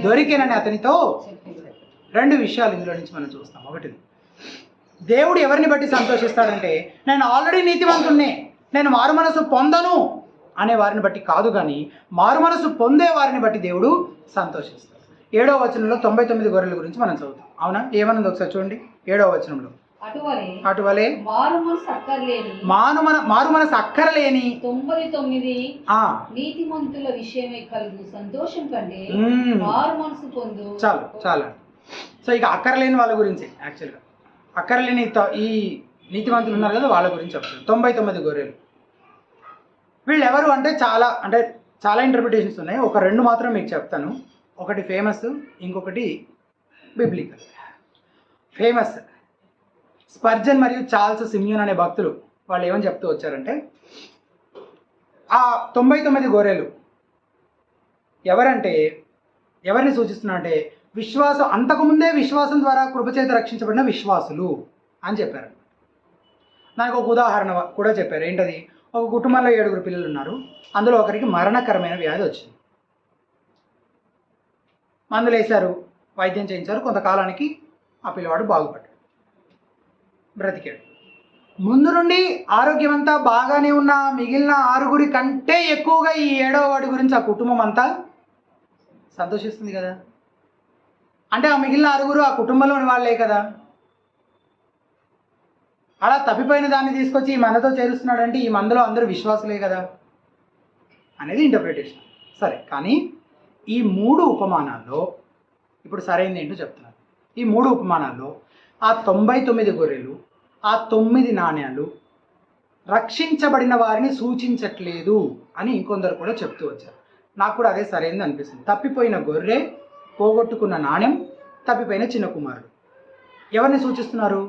Speaker 1: దొరికానని అతనితో. రెండు విషయాలు ఇందులో నుంచి మనం చూస్తాం. ఒకటిది, దేవుడు ఎవరిని బట్టి సంతోషిస్తాడంటే, నేను ఆల్రెడీ నీతివంతుణ్ణే, నేను మారు మనసు పొందను అనే వారిని బట్టి కాదు, కానీ మారు మనసు పొందే వారిని బట్టి దేవుడు సంతోషిస్తాడు. 7వ వచనంలో 99 గొర్రెల గురించి మనం చదువుతాం. అవునా? ఏమన్నది ఒకసారి చూడండి. 7వ వచనంలో, అటువలే మారు మనసు అక్కరలేని
Speaker 2: 99 నీతిమంతుల విషయమై కలుగు సంతోషం కంటే మారు మనసు పొందు.
Speaker 1: చాలా. సో ఇక అక్కరలేని వాళ్ళ గురించి, యాక్చువల్గా అక్కరలేని ఈ నీతిమంతులు ఉన్నారు కదా, వాళ్ళ గురించి చెప్తారు. 99 గొర్రెలు. వీళ్ళు ఎవరు అంటే చాలా ఇంటర్ప్రిటేషన్స్ ఉన్నాయి. ఒక రెండు మాత్రం మీకు చెప్తాను. ఒకటి ఫేమస్, ఇంకొకటి బిబ్లికల్. ఫేమస్, స్పర్జన్ మరియు చార్ల్స్ సిమ్యూన్ అనే భక్తులు, వాళ్ళు ఏమని చెప్తూ వచ్చారంటే, ఆ 99 గొర్రెలు ఎవరంటే, ఎవరిని సూచిస్తున్నారంటే, విశ్వాసం, అంతకుముందే విశ్వాసం ద్వారా కృపచేత రక్షించబడిన విశ్వాసులు అని చెప్పారు. దానికి ఒక ఉదాహరణ కూడా చెప్పారు. ఏంటది? ఒక కుటుంబంలో 7 పిల్లలు ఉన్నారు. అందులో ఒకరికి మరణకరమైన వ్యాధి వచ్చింది. మందులు వేశారు, వైద్యం చేయించారు. కొంతకాలానికి ఆ పిల్లవాడు బాగుపడ్డాడు, బ్రతికాడు. ముందు నుండి ఆరోగ్యం అంతా బాగానే ఉన్న మిగిలిన 6 కంటే ఎక్కువగా ఈ 7వ వాడి గురించి ఆ కుటుంబం అంతా సంతోషిస్తుంది కదా. అంటే ఆ మిగిలిన 6 ఆ కుటుంబంలోని వాళ్ళే కదా. అలా తప్పిపోయిన దాన్ని తీసుకొచ్చి ఈ మనతో చేరుస్తున్నాడంటే ఈ మందలో అందరూ విశ్వాసులే కదా అనేది ఇంటర్ప్రిటేషన్. సరే, కానీ ఈ 3 ఉపమానాల్లో ఇప్పుడు సరైనది ఏంటో చెప్తున్నారు. ఈ 3 ఉపమానాల్లో ఆ 99 గొర్రెలు, ఆ 9 నాణ్యాలు రక్షించబడిన వారిని సూచించట్లేదు అని ఇంకొందరు కూడా చెప్తూ వచ్చారు. నాకు కూడా అదే సరైనది అనిపిస్తుంది. తప్పిపోయిన గొర్రె, పోగొట్టుకున్న నాణ్యం, తప్పిపోయిన చిన్న కుమారుడు ఎవరిని సూచిస్తున్నారు?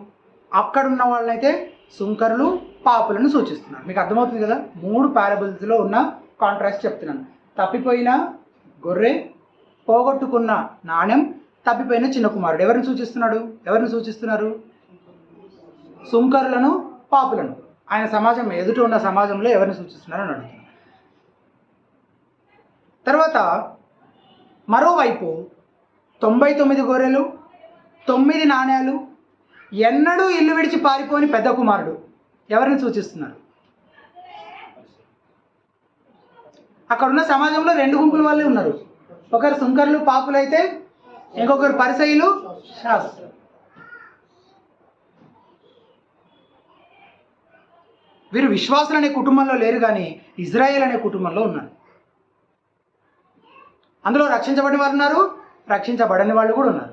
Speaker 1: అక్కడున్న వాళ్ళైతే సుంకరులు, పాపులను సూచిస్తున్నారు. మీకు అర్థమవుతుంది కదా, 3 పారబుల్స్లో ఉన్న కాంట్రాస్ట్ చెప్తున్నాను. తప్పిపోయిన గొర్రె, పోగొట్టుకున్న నాణ్యం, తప్పిపోయిన చిన్న కుమారుడు ఎవరిని సూచిస్తున్నారు? సుంకరులను, పాపులను. ఆయన సమాజం, ఎదుట ఉన్న సమాజంలో ఎవరిని సూచిస్తున్నారు అని అడుగుతున్నారు. తర్వాత మరోవైపు 99 గొర్రెలు, 9 నాణ్యాలు, ఎన్నడూ ఇల్లు విడిచి పారిపోని పెద్ద కుమారుడు ఎవరిని సూచిస్తున్నారు? అక్కడ ఉన్న సమాజంలో 2 గుంపుల వాళ్ళే ఉన్నారు. ఒకరు సుంకరులు, పాపులు అయితే ఇంకొకరు పరిసయ్యులు, శాస్త్రులు. వీరు విశ్వాసులు అనే కుటుంబంలో లేరు, కానీ ఇజ్రాయేల్ అనే కుటుంబంలో ఉన్నారు. అందులో రక్షించబడిన వారు ఉన్నారు, రక్షించబడని వాళ్ళు కూడా ఉన్నారు.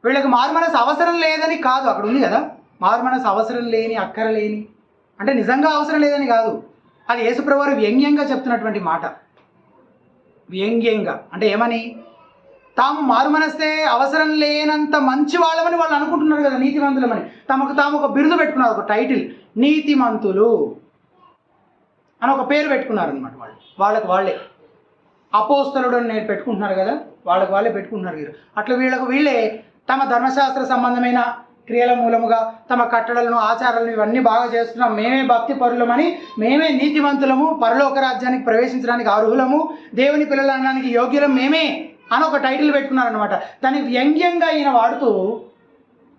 Speaker 1: వీళ్ళకి మారుమనసు అవసరం లేదని కాదు, అక్కడ ఉంది కదా, మారుమనసు అవసరం లేని, అక్కర లేని అంటే నిజంగా అవసరం లేదని కాదు. అది యేసుప్రభువారు వ్యంగ్యంగా చెప్తున్నటువంటి మాట. వ్యంగ్యంగా అంటే ఏమని? తాము మారుమనస్తే అవసరం లేనంత మంచి వాళ్ళమని వాళ్ళు అనుకుంటున్నారు కదా, నీతిమంతులమని. తమకు తాము ఒక బిరుదు పెట్టుకున్నారు, ఒక టైటిల్, నీతిమంతులు అని ఒక పేరు పెట్టుకున్నారు అనమాట. వాళ్ళకి వాళ్ళే అపోస్తలుడు అని నేను పెట్టుకుంటున్నారు కదా, వాళ్ళకి వాళ్ళే పెట్టుకుంటున్నారు. అట్లా వీళ్ళే తమ ధర్మశాస్త్ర సంబంధమైన క్రియల మూలముగా తమ కట్టడలను, ఆచారాలను ఇవన్నీ బాగా చేస్తున్నాం, మేమే భక్తి పరులమని, మేమే నీతివంతులము, పరలోక రాజ్యానికి ప్రవేశించడానికి అర్హులము, దేవుని పిల్లలు అనడానికి యోగ్యులం మేమే అని ఒక టైటిల్ పెట్టుకున్నారనమాట. దాన్ని వ్యంగ్యంగా ఈయన వాడుతూ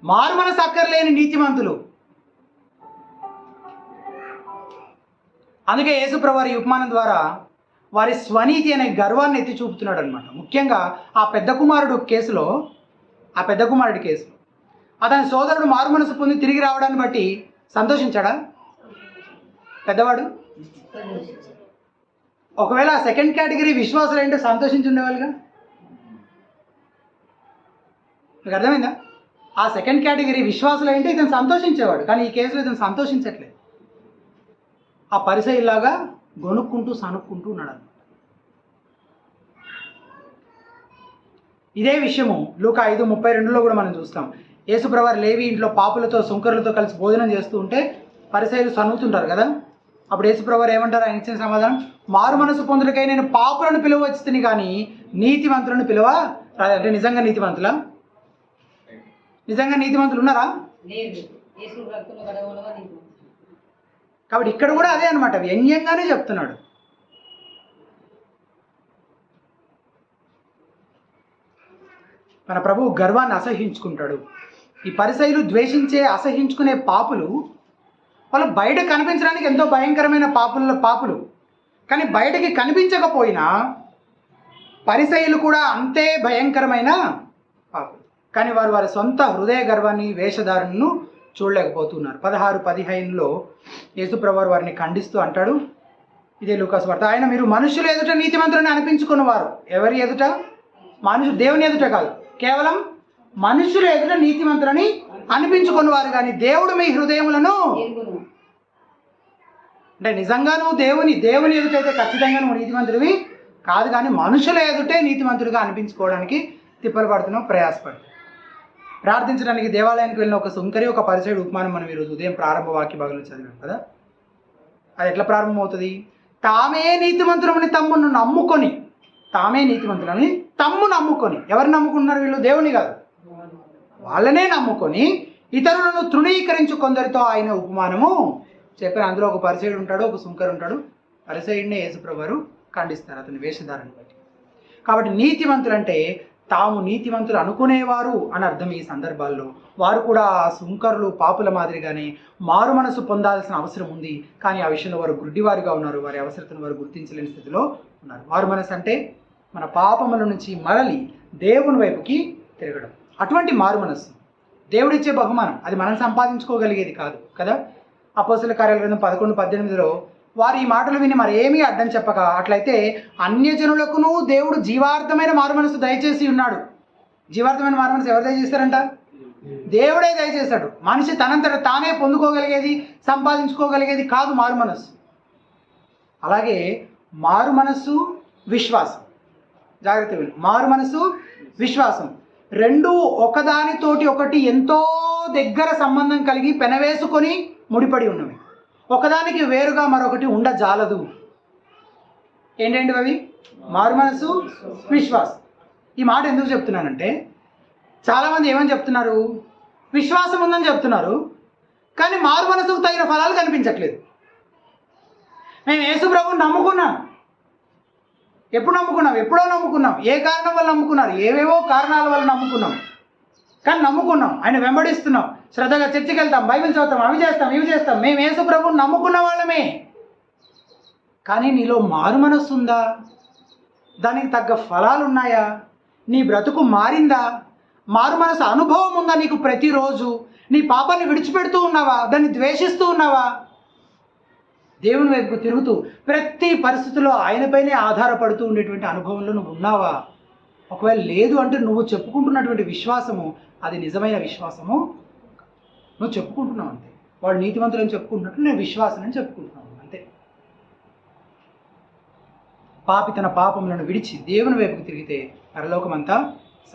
Speaker 1: మారుమనసు అక్కర్లేని నీతిమంతులు. అందుకే యేసుప్రభువారి ఈ ఉపమానం ద్వారా వారి స్వనీతి అనే గర్వాన్ని ఎత్తి చూపుతున్నాడు అనమాట. ముఖ్యంగా ఆ పెద్ద కుమారుడి కేసులో అతని సోదరుడు మారుమనసు పొంది తిరిగి రావడాన్ని బట్టి సంతోషించాడా పెద్దవాడు? ఒకవేళ సెకండ్ కేటగిరీ విశ్వాసులు ఏంటో సంతోషించి ఉండేవాళ్ళుగా. మీకు అర్థమైందా? ఆ సెకండ్ కేటగిరీ విశ్వాసులు ఏంటి ఇతను సంతోషించేవాడు, కానీ ఈ కేసులో ఇతను సంతోషించట్లేదు. ఆ పరిసయ్యులాగా గొనుక్కుంటూ సనుక్కుంటూ ఉన్నాడు. ఇదే విషయము లూకా 5:32లో కూడా మనం చూస్తాం. యేసుప్రభువారు లేవి ఇంట్లో పాపులతో సుంకరులతో కలిసి భోజనం చేస్తూ ఉంటే పరిసయ్యులు సన్నుతుంటారు కదా. అప్పుడు యేసుప్రభువారు ఏమంటారు? ఆయన ఇచ్చిన సమాధానం, మారు మనసు పొందుటకై నేను పాపులను పిలువచ్చుని కానీ నీతిమంతులను పిలువ అంటే నిజంగా నీతిమంతులా? నిజంగా నీతిమంతులు ఉన్నారా? కాబట్టి ఇక్కడ కూడా అదే అనమాట, వ్యంగ్యంగానే చెప్తున్నాడు. మన ప్రభువు గర్వాన్ని అసహ్యించుకుంటాడు. ఈ పరిసయ్యులు ద్వేషించే అసహ్యించుకునే పాపులు వాళ్ళు బయట కనిపించడానికి ఎంతో భయంకరమైన పాపులు, కానీ బయటకి కనిపించకపోయినా పరిసయ్యులు కూడా అంతే భయంకరమైన పాపులు. కానీ వారి సొంత హృదయ గర్వాన్ని వేషధారణను చూడలేకపోతున్నారు. 16:15లో యేసుప్రభువారు వారిని ఖండిస్తూ అంటాడు, ఇదే లూకాసు వార్త, ఆయన మీరు మనుషులు ఎదుట నీతిమంతులని అనిపించుకున్నవారు. ఎవరి ఎదుట? దేవుని ఎదుట కాదు, కేవలం మనుషుల ఎదుట నీతిమంతులని అనిపించుకున్నవారు, కానీ దేవుడు మీ హృదయములను అంటే నిజంగా నువ్వు దేవుని ఎదుటైతే ఖచ్చితంగా నువ్వు నీతిమంతుడివి కాదు, కానీ మనుషుల ఎదుటే నీతిమంతుడిగా అనిపించుకోవడానికి తిప్పలు పడుతున్నావు, ప్రయాసపడు. ప్రార్థించడానికి దేవాలయానికి వెళ్ళిన ఒక సుంకరి ఒక పరిసయ్యుడు ఉపమానం మనం ఈరోజు ఉదయం ప్రారంభ వాక్య భాగంలో చదివాం కదా. అది ఎట్లా ప్రారంభమవుతుంది? తామే నీతిమంతులని తమ్మును నమ్ముకొని, తామే నీతిమంతులని తమ్ము నమ్ముకొని, ఎవరు నమ్ముకున్నారు వీళ్ళు? దేవుని కాదు, వాళ్ళనే నమ్ముకొని ఇతరులను తృణీకరించు కొందరితో ఆయన ఉపమానము చెప్పారు. అందులో ఒక పరిసయ్యుడు ఉంటాడు, ఒక సుంకరు ఉంటాడు. పరిసయ్యుడిని యేసుప్రభువారు ఖండిస్తారు అతని వేషధారణ బట్టి. కాబట్టి నీతిమంతులంటే తాము నీతిమంతులు అనుకునేవారు అని అర్థం. ఈ సందర్భాల్లో వారు కూడా సుంకరులు పాపుల మాదిరిగానే మారు మనసు పొందాల్సిన అవసరం ఉంది, కానీ ఆ విషయంలో వారు గుడ్డివారుగా ఉన్నారు. వారి అవసరతను వారు గుర్తించలేని స్థితిలో ఉన్నారు. మారు మనసు అంటే మన పాపముల నుంచి మరలి దేవుని వైపుకి తిరగడం. అటువంటి మారు మనస్సు దేవుడిచ్చే బహుమానం, అది మనం సంపాదించుకోగలిగేది కాదు కదా. అపోస్తలుల కార్యాల గ్రంథం 11:18లో వారు ఈ మాటలు విని మరి ఏమీ అడ్డం చెప్పక, అట్లయితే అన్యజనులకును దేవుడు జీవార్థమైన మారు మనసు దయచేసి ఉన్నాడు. జీవార్థమైన మారు మనసు ఎవరు దయచేస్తారంట? దేవుడే దయచేశాడు. మనిషి తనంతట తానే పొందుకోగలిగేది, సంపాదించుకోగలిగేది కాదు మారు మనస్సు. అలాగే మారు మనస్సు, విశ్వాసం, జాగ్రత్త విను. మారు మనస్సు, విశ్వాసం రెండు ఒకదానితోటి ఒకటి ఎంతో దగ్గర సంబంధం కలిగి పెనవేసుకొని ముడిపడి ఉన్నవి. ఒకదానికి వేరుగా మరొకటి ఉండజాలదు. ఏంటంటే అవి? మారు మనసు, విశ్వాసం. ఈ మాట ఎందుకు చెప్తున్నానంటే చాలామంది ఏమని చెప్తున్నారు? విశ్వాసం ఉందని చెప్తున్నారు, కానీ మారు మనసుకు తగిన ఫలాలు కనిపించట్లేదు. మేము యేసు ప్రభువుని నమ్ముకున్నాం. ఎప్పుడు నమ్ముకున్నాం? ఎప్పుడో నమ్ముకున్నాం. ఏ కారణం వల్ల నమ్ముకున్నారు? ఏవేవో కారణాల వల్ల నమ్ముకున్నాం, కానీ నమ్ముకున్నాం. ఆయన వెంబడిస్తున్నాం, శ్రద్ధగా చర్చికి వెళ్తాం, బైబిల్ చదువుతాం, అవి చేస్తాం, ఇవి చేస్తాం. మేము యేసు ప్రభువుని నమ్ముకున్న వాళ్ళమే, కానీ నీలో మారు మనస్సు ఉందా? దానికి తగ్గ ఫలాలు ఉన్నాయా? నీ బ్రతుకు మారిందా? మారు మనసు అనుభవం ఉందా నీకు? ప్రతిరోజు నీ పాపాన్ని విడిచిపెడుతూ ఉన్నావా? దాన్ని ద్వేషిస్తూ ఉన్నావా? దేవుని వైపుకు తిరుగుతూ ప్రతి పరిస్థితుల్లో ఆయనపైనే ఆధారపడుతూ ఉండేటువంటి అనుభవంలో నువ్వు ఉన్నావా? ఒకవేళ లేదు అంటే నువ్వు చెప్పుకుంటున్నటువంటి విశ్వాసము అది నిజమైన విశ్వాసము. నువ్వు చెప్పుకుంటున్నావు అంతే. వాడు నీతిమంతులని చెప్పుకుంటున్నట్టు నేను విశ్వాసం అని చెప్పుకుంటున్నాను అంతే. పాపి తన పాపములను విడిచి దేవుని వైపుకు తిరిగితే పరలోకమంతా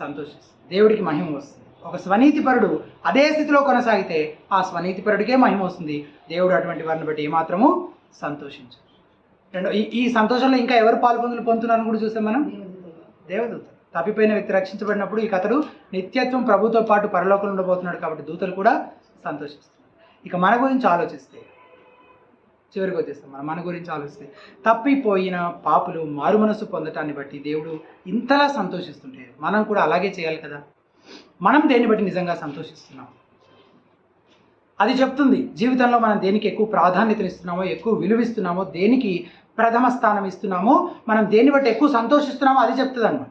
Speaker 1: సంతోషిస్తుంది, దేవుడికి మహిమ వస్తుంది. ఒక స్వనీతిపరుడు అదే స్థితిలో కొనసాగితే ఆ స్వనీతిపరుడికే మహిమ వస్తుంది. దేవుడు అటువంటి వారిని బట్టి ఏమాత్రము సంతోషించు. ఈ సంతోషంలో ఇంకా ఎవరు పొందుతున్నారని కూడా చూసాం మనం. దేవదూతలు. తప్పిపోయిన వ్యక్తి రక్షించబడినప్పుడు ఈ కథడు నిత్యత్వం ప్రభుతో పాటు పరలోకంలో ఉండబోతున్నాడు కాబట్టి దూతలు కూడా సంతోషిస్తున్నారు. ఇక మన గురించి ఆలోచిస్తే, చివరికి వచ్చేస్తాం, మన గురించి ఆలోచిస్తే తప్పిపోయిన పాపులు మారు మనసు పొందటాన్ని బట్టి దేవుడు ఇంతలా సంతోషిస్తుంటే మనం కూడా అలాగే చేయాలి కదా. మనం దేన్ని బట్టి నిజంగా సంతోషిస్తున్నాం? అది చెప్తుంది జీవితంలో మనం దేనికి ఎక్కువ ప్రాధాన్యతనిస్తున్నామో, ఎక్కువ విలువిస్తున్నామో, దేనికి ప్రథమ స్థానం ఇస్తున్నామో, మనం దేన్ని బట్టి ఎక్కువ సంతోషిస్తున్నామో అది చెప్తుంది అనమాట.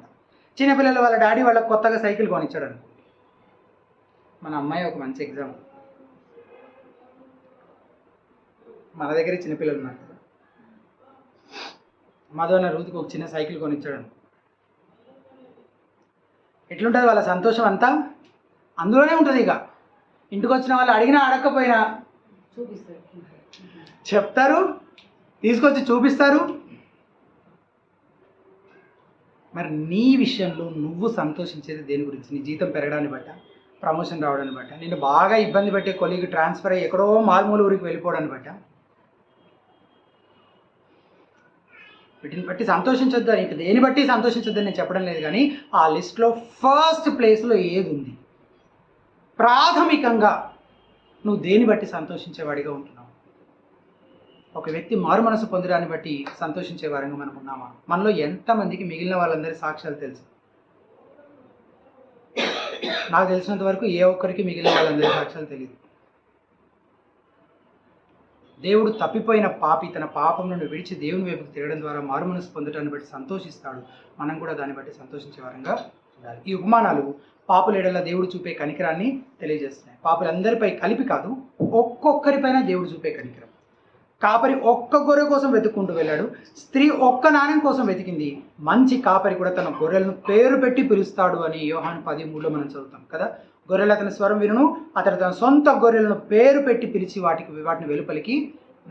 Speaker 1: చిన్నపిల్లలు వాళ్ళ డాడీ వాళ్ళకి కొత్తగా సైకిల్ కొనిచ్చాడు అనుకో. మన అమ్మాయి ఒక మంచి ఎగ్జాంపుల్. మన దగ్గర చిన్నపిల్లలు ఉన్నారు కదా, మధున రూతుకు ఒక చిన్న సైకిల్ కొనిచ్చాడు అనుకో. ఎట్లుంటుంది వాళ్ళ సంతోషం అంతా? అందులోనే ఉంటుంది. ఇక ఇంటికి వచ్చిన వాళ్ళు అడిగినా అడగకపోయినా
Speaker 2: చూపిస్తారు.
Speaker 1: చెప్తారు, తీసుకొచ్చి చూపిస్తారు. మరి నీ విషయంలో నువ్వు సంతోషించేది దేని గురించి? నీ జీతం పెరగడాన్ని బట్ట, ప్రమోషన్ రావడాన్ని బట్ట, నిన్ను బాగా ఇబ్బంది పెట్టే కొలీగ్ ట్రాన్స్ఫర్ అయ్యి ఎక్కడో మారుమూల ఊరికి వెళ్ళిపోవడాన్ని బట్ట? వీటిని బట్టి సంతోషించొద్దు, ఇక దేని బట్టి సంతోషించొద్దని నేను చెప్పడం లేదు. కానీ ఆ లిస్ట్లో ఫస్ట్ ప్లేస్లో ఏది ఉంది? ప్రాథమికంగా నువ్వు దేని బట్టి సంతోషించేవాడిగా ఉంటున్నావు? ఒక వ్యక్తి మారు మనసు పొందడాన్ని బట్టి సంతోషించే వారంగా మనం ఉన్నామా? మనలో ఎంతమందికి మిగిలిన వాళ్ళందరి సాక్ష్యాలు తెలుసు? నాకు తెలిసినంత వరకు ఏ ఒక్కరికి మిగిలిన వాళ్ళందరి సాక్ష్యాలు తెలియదు. దేవుడు తప్పిపోయిన పాపి తన పాపం నుండి విడిచి దేవుని వైపుకు తిరగడం ద్వారా మారు మనసు పొందడాన్ని బట్టి సంతోషిస్తాడు. మనం కూడా దాన్ని బట్టి సంతోషించే వారంగా ఉండాలి. ఈ ఉపమానాలు పాపుల ఎడల దేవుడు చూపే కనికరాన్ని తెలియజేస్తున్నాయి. పాపులందరిపై కలిపి కాదు, ఒక్కొక్కరిపైన దేవుడు చూపే కనికరం. కాపరి ఒక్క గొర్రె కోసం వెతుక్కుంటూ వెళ్ళాడు. స్త్రీ ఒక్క నాణ్యం కోసం వెతికింది. మంచి కాపరి కూడా తన గొర్రెలను పేరు పెట్టి పిలుస్తాడు అని యోహాను 13:3 మనం చదువుతాం కదా. గొర్రెలు అతని స్వరం వినును, అతడు తన సొంత గొర్రెలను పేరు పెట్టి పిలిచి వాటిని వెలుపలికి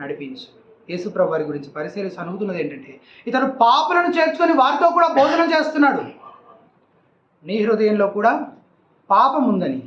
Speaker 1: నడిపించు. యేసుప్రభు వారి గురించి పరిశీలి అనుగుతున్నది ఏంటంటే, ఇతడు పాపులను చేర్చుకొని వారితో కూడా భోజనం చేస్తున్నాడు. నీ హృదయంలో కూడా పాపం ఉందని,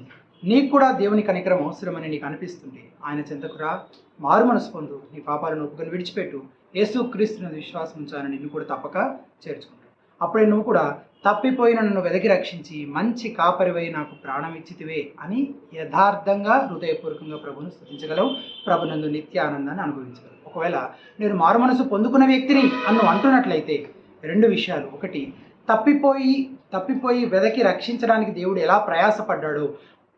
Speaker 1: నీకు కూడా దేవుని కనికరం అవసరమని నీకు అనిపిస్తుంది. ఆయన చెంతకు రా, మారు మనసు పొందు, నీ పాపాలను ఒప్పుకొని విడిచిపెట్టు, యేసు క్రీస్తుని విశ్వాసం ఉంచాలని నిన్ను కూడా తప్పక చేర్చుకుంటాడు. అప్పుడే నువ్వు కూడా తప్పిపోయిన నన్ను వెదకి రక్షించి మంచి కాపరివై నాకు ప్రాణం ఇచ్చితివే అని యథార్థంగా హృదయపూర్వకంగా ప్రభువును స్తుతించగలవు. ప్రభునందు నిత్య ఆనందాన్ని అనుభవించగలవు. ఒకవేళ నేను మారు మనసు పొందుకున్న వ్యక్తిని అన్ను అంటున్నట్లయితే 2 విషయాలు. ఒకటి, తప్పిపోయి వెదకి రక్షించడానికి దేవుడు ఎలా ప్రయాసపడ్డాడో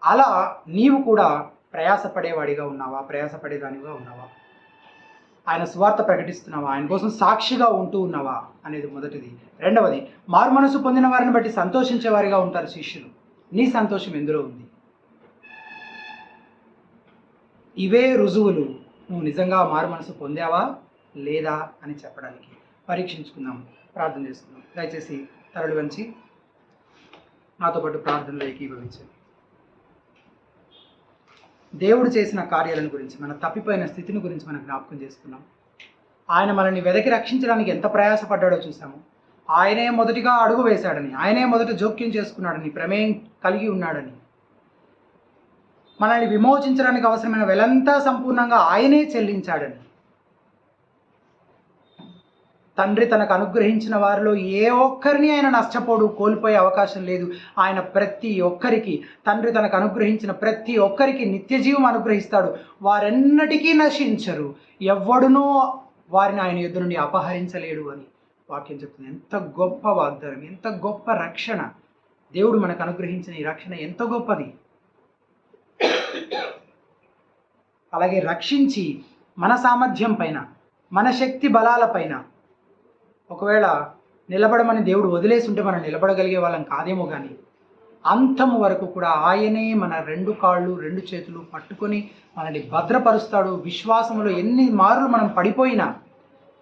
Speaker 1: అలా నీవు కూడా ప్రయాసపడేవాడిగా ఉన్నావా? ప్రయాసపడేదానిగా ఉన్నావా? ఆయన సువార్త ప్రకటిస్తున్నావా? ఆయన కోసం సాక్షిగా ఉంటూ ఉన్నావా అనేది మొదటిది. రెండవది, మారు మనసు పొందిన వారిని బట్టి సంతోషించేవారిగా ఉంటారు శిష్యులు. నీ సంతోషం ఎందులో ఉంది? ఇవే రుజువులు నువ్వు నిజంగా మారు మనసు పొందావా లేదా అని చెప్పడానికి. పరీక్షించుకుందాం, ప్రార్థన చేసుకుందాం. దయచేసి తరలి వంచి నాతో పాటు ప్రార్థనలో ఏకీభవించండి. దేవుడు చేసిన కార్యాలను గురించి, మన తప్పిపోయిన స్థితిని గురించి మనం జ్ఞాపకం చేసుకున్నాం. ఆయన మనల్ని వెదకి రక్షించడానికి ఎంత ప్రయాసపడ్డాడో చూసాము. ఆయనే మొదటిగా అడుగు వేశాడని, ఆయనే మొదట జోక్యం చేసుకున్నాడని, ప్రమేయం కలిగి ఉన్నాడని, మనల్ని విమోచించడానికి అవసరమైన వెలంతా సంపూర్ణంగా ఆయనే చెల్లించాడని, తండ్రి తనకు అనుగ్రహించిన వారిలో ఏ ఒక్కరిని ఆయన నష్టపోడు, కోల్పోయే అవకాశం లేదు. ఆయన ప్రతి ఒక్కరికి, తండ్రి తనకు అనుగ్రహించిన ప్రతి ఒక్కరికి నిత్య జీవం అనుగ్రహిస్తాడు. వారెన్నటికీ నశించరు, ఎవ్వడునూ వారిని ఆయన యుద్ధ నుండి అపహరించలేడు అని వాక్యం చెప్తుంది. ఎంత గొప్ప వాగ్దానం, ఎంత గొప్ప రక్షణ! దేవుడు మనకు అనుగ్రహించిన ఈ రక్షణ ఎంత గొప్పది! అలాగే రక్షించి మన సామర్థ్యం పైన, మన శక్తి బలాల పైన ఒకవేళ నిలబడమని దేవుడు వదిలేసి ఉంటే మనం నిలబడగలిగే వాళ్ళం కాదేమో. కానీ అంతము వరకు కూడా ఆయనే మన 2 కాళ్ళు 2 చేతులు పట్టుకొని మనల్ని భద్రపరుస్తాడు. విశ్వాసంలో ఎన్ని మార్లు మనం పడిపోయినా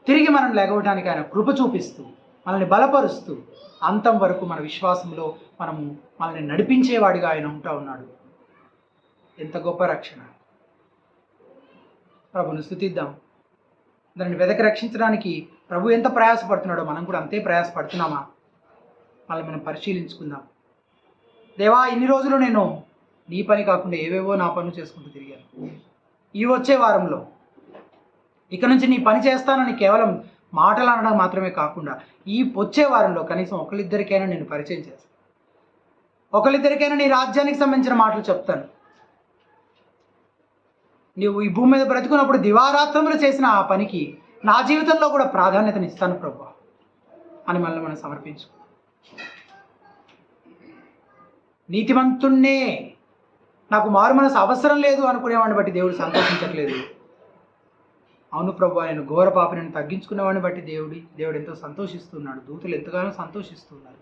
Speaker 1: తిరిగి మనం లేగవడానికి ఆయన కృప చూపిస్తూ, మనల్ని బలపరుస్తూ, అంతం వరకు మన విశ్వాసంలో మనల్ని నడిపించేవాడిగా ఆయన ఉంటా ఉన్నాడు. ఎంత గొప్ప రక్షణ! ప్రభుని స్తుతిద్దాం. దాన్ని వెదకి రక్షించడానికి ప్రభు ఎంత ప్రయాసపడుతున్నాడో మనం కూడా అంతే ప్రయాసపడుతున్నామా? మళ్ళీ మనం పరిశీలించుకుందాం. దేవా, ఇన్ని రోజులు నేను నీ పని కాకుండా ఏవేవో నా పనులు చేసుకుంటూ తిరిగాను. ఈ వచ్చే వారంలో ఇక నుంచి నీ పని చేస్తానని కేవలం మాటలు అనడం మాత్రమే కాకుండా ఈ వచ్చే వారంలో కనీసం ఒకరిద్దరికైనా నేను పరిచయం చేస్తాను, ఒకరిద్దరికైనా నీ రాజ్యానికి సంబంధించిన మాటలు చెప్తాను. నీవు ఈ భూమి మీద బ్రతుకున్నప్పుడు దివారాత్రములు చేసిన ఆ పనికి నా జీవితంలో కూడా ప్రాధాన్యతని ఇస్తాను ప్రభువా అని మనల్ని మనం సమర్పించుకో. నీతిమంతుణ్ణే, నాకు మారు మనసు అవసరం లేదు అనుకునేవాడిని బట్టి దేవుడు సంతోషించట్లేదు. అవును ప్రభువా, నేను ఘోర పాపిని తగ్గించుకునేవాడిని బట్టి దేవుడు ఎంతో సంతోషిస్తున్నాడు. దూతలు ఎంతగానో సంతోషిస్తున్నారు.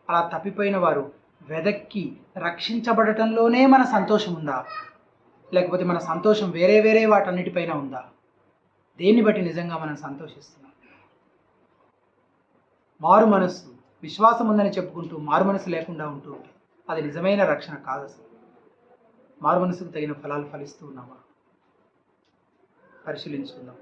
Speaker 1: అలా తప్పిపోయిన వారు వెదక్కి రక్షించబడటంలోనే మన సంతోషం ఉందా, లేకపోతే మన సంతోషం వేరే వాటన్నిటిపైన ఉందా? దేన్ని బట్టి నిజంగా మనం సంతోషిస్తున్నాం? మారు మనస్సు, విశ్వాసం ఉందని చెప్పుకుంటూ మారు మనసు లేకుండా ఉంటూ అది నిజమైన రక్షణ కాదు అసలు. మారు మనసుకు తగిన ఫలాలు ఫలిస్తూ ఉన్నామా? పరిశీలించుకుందాం.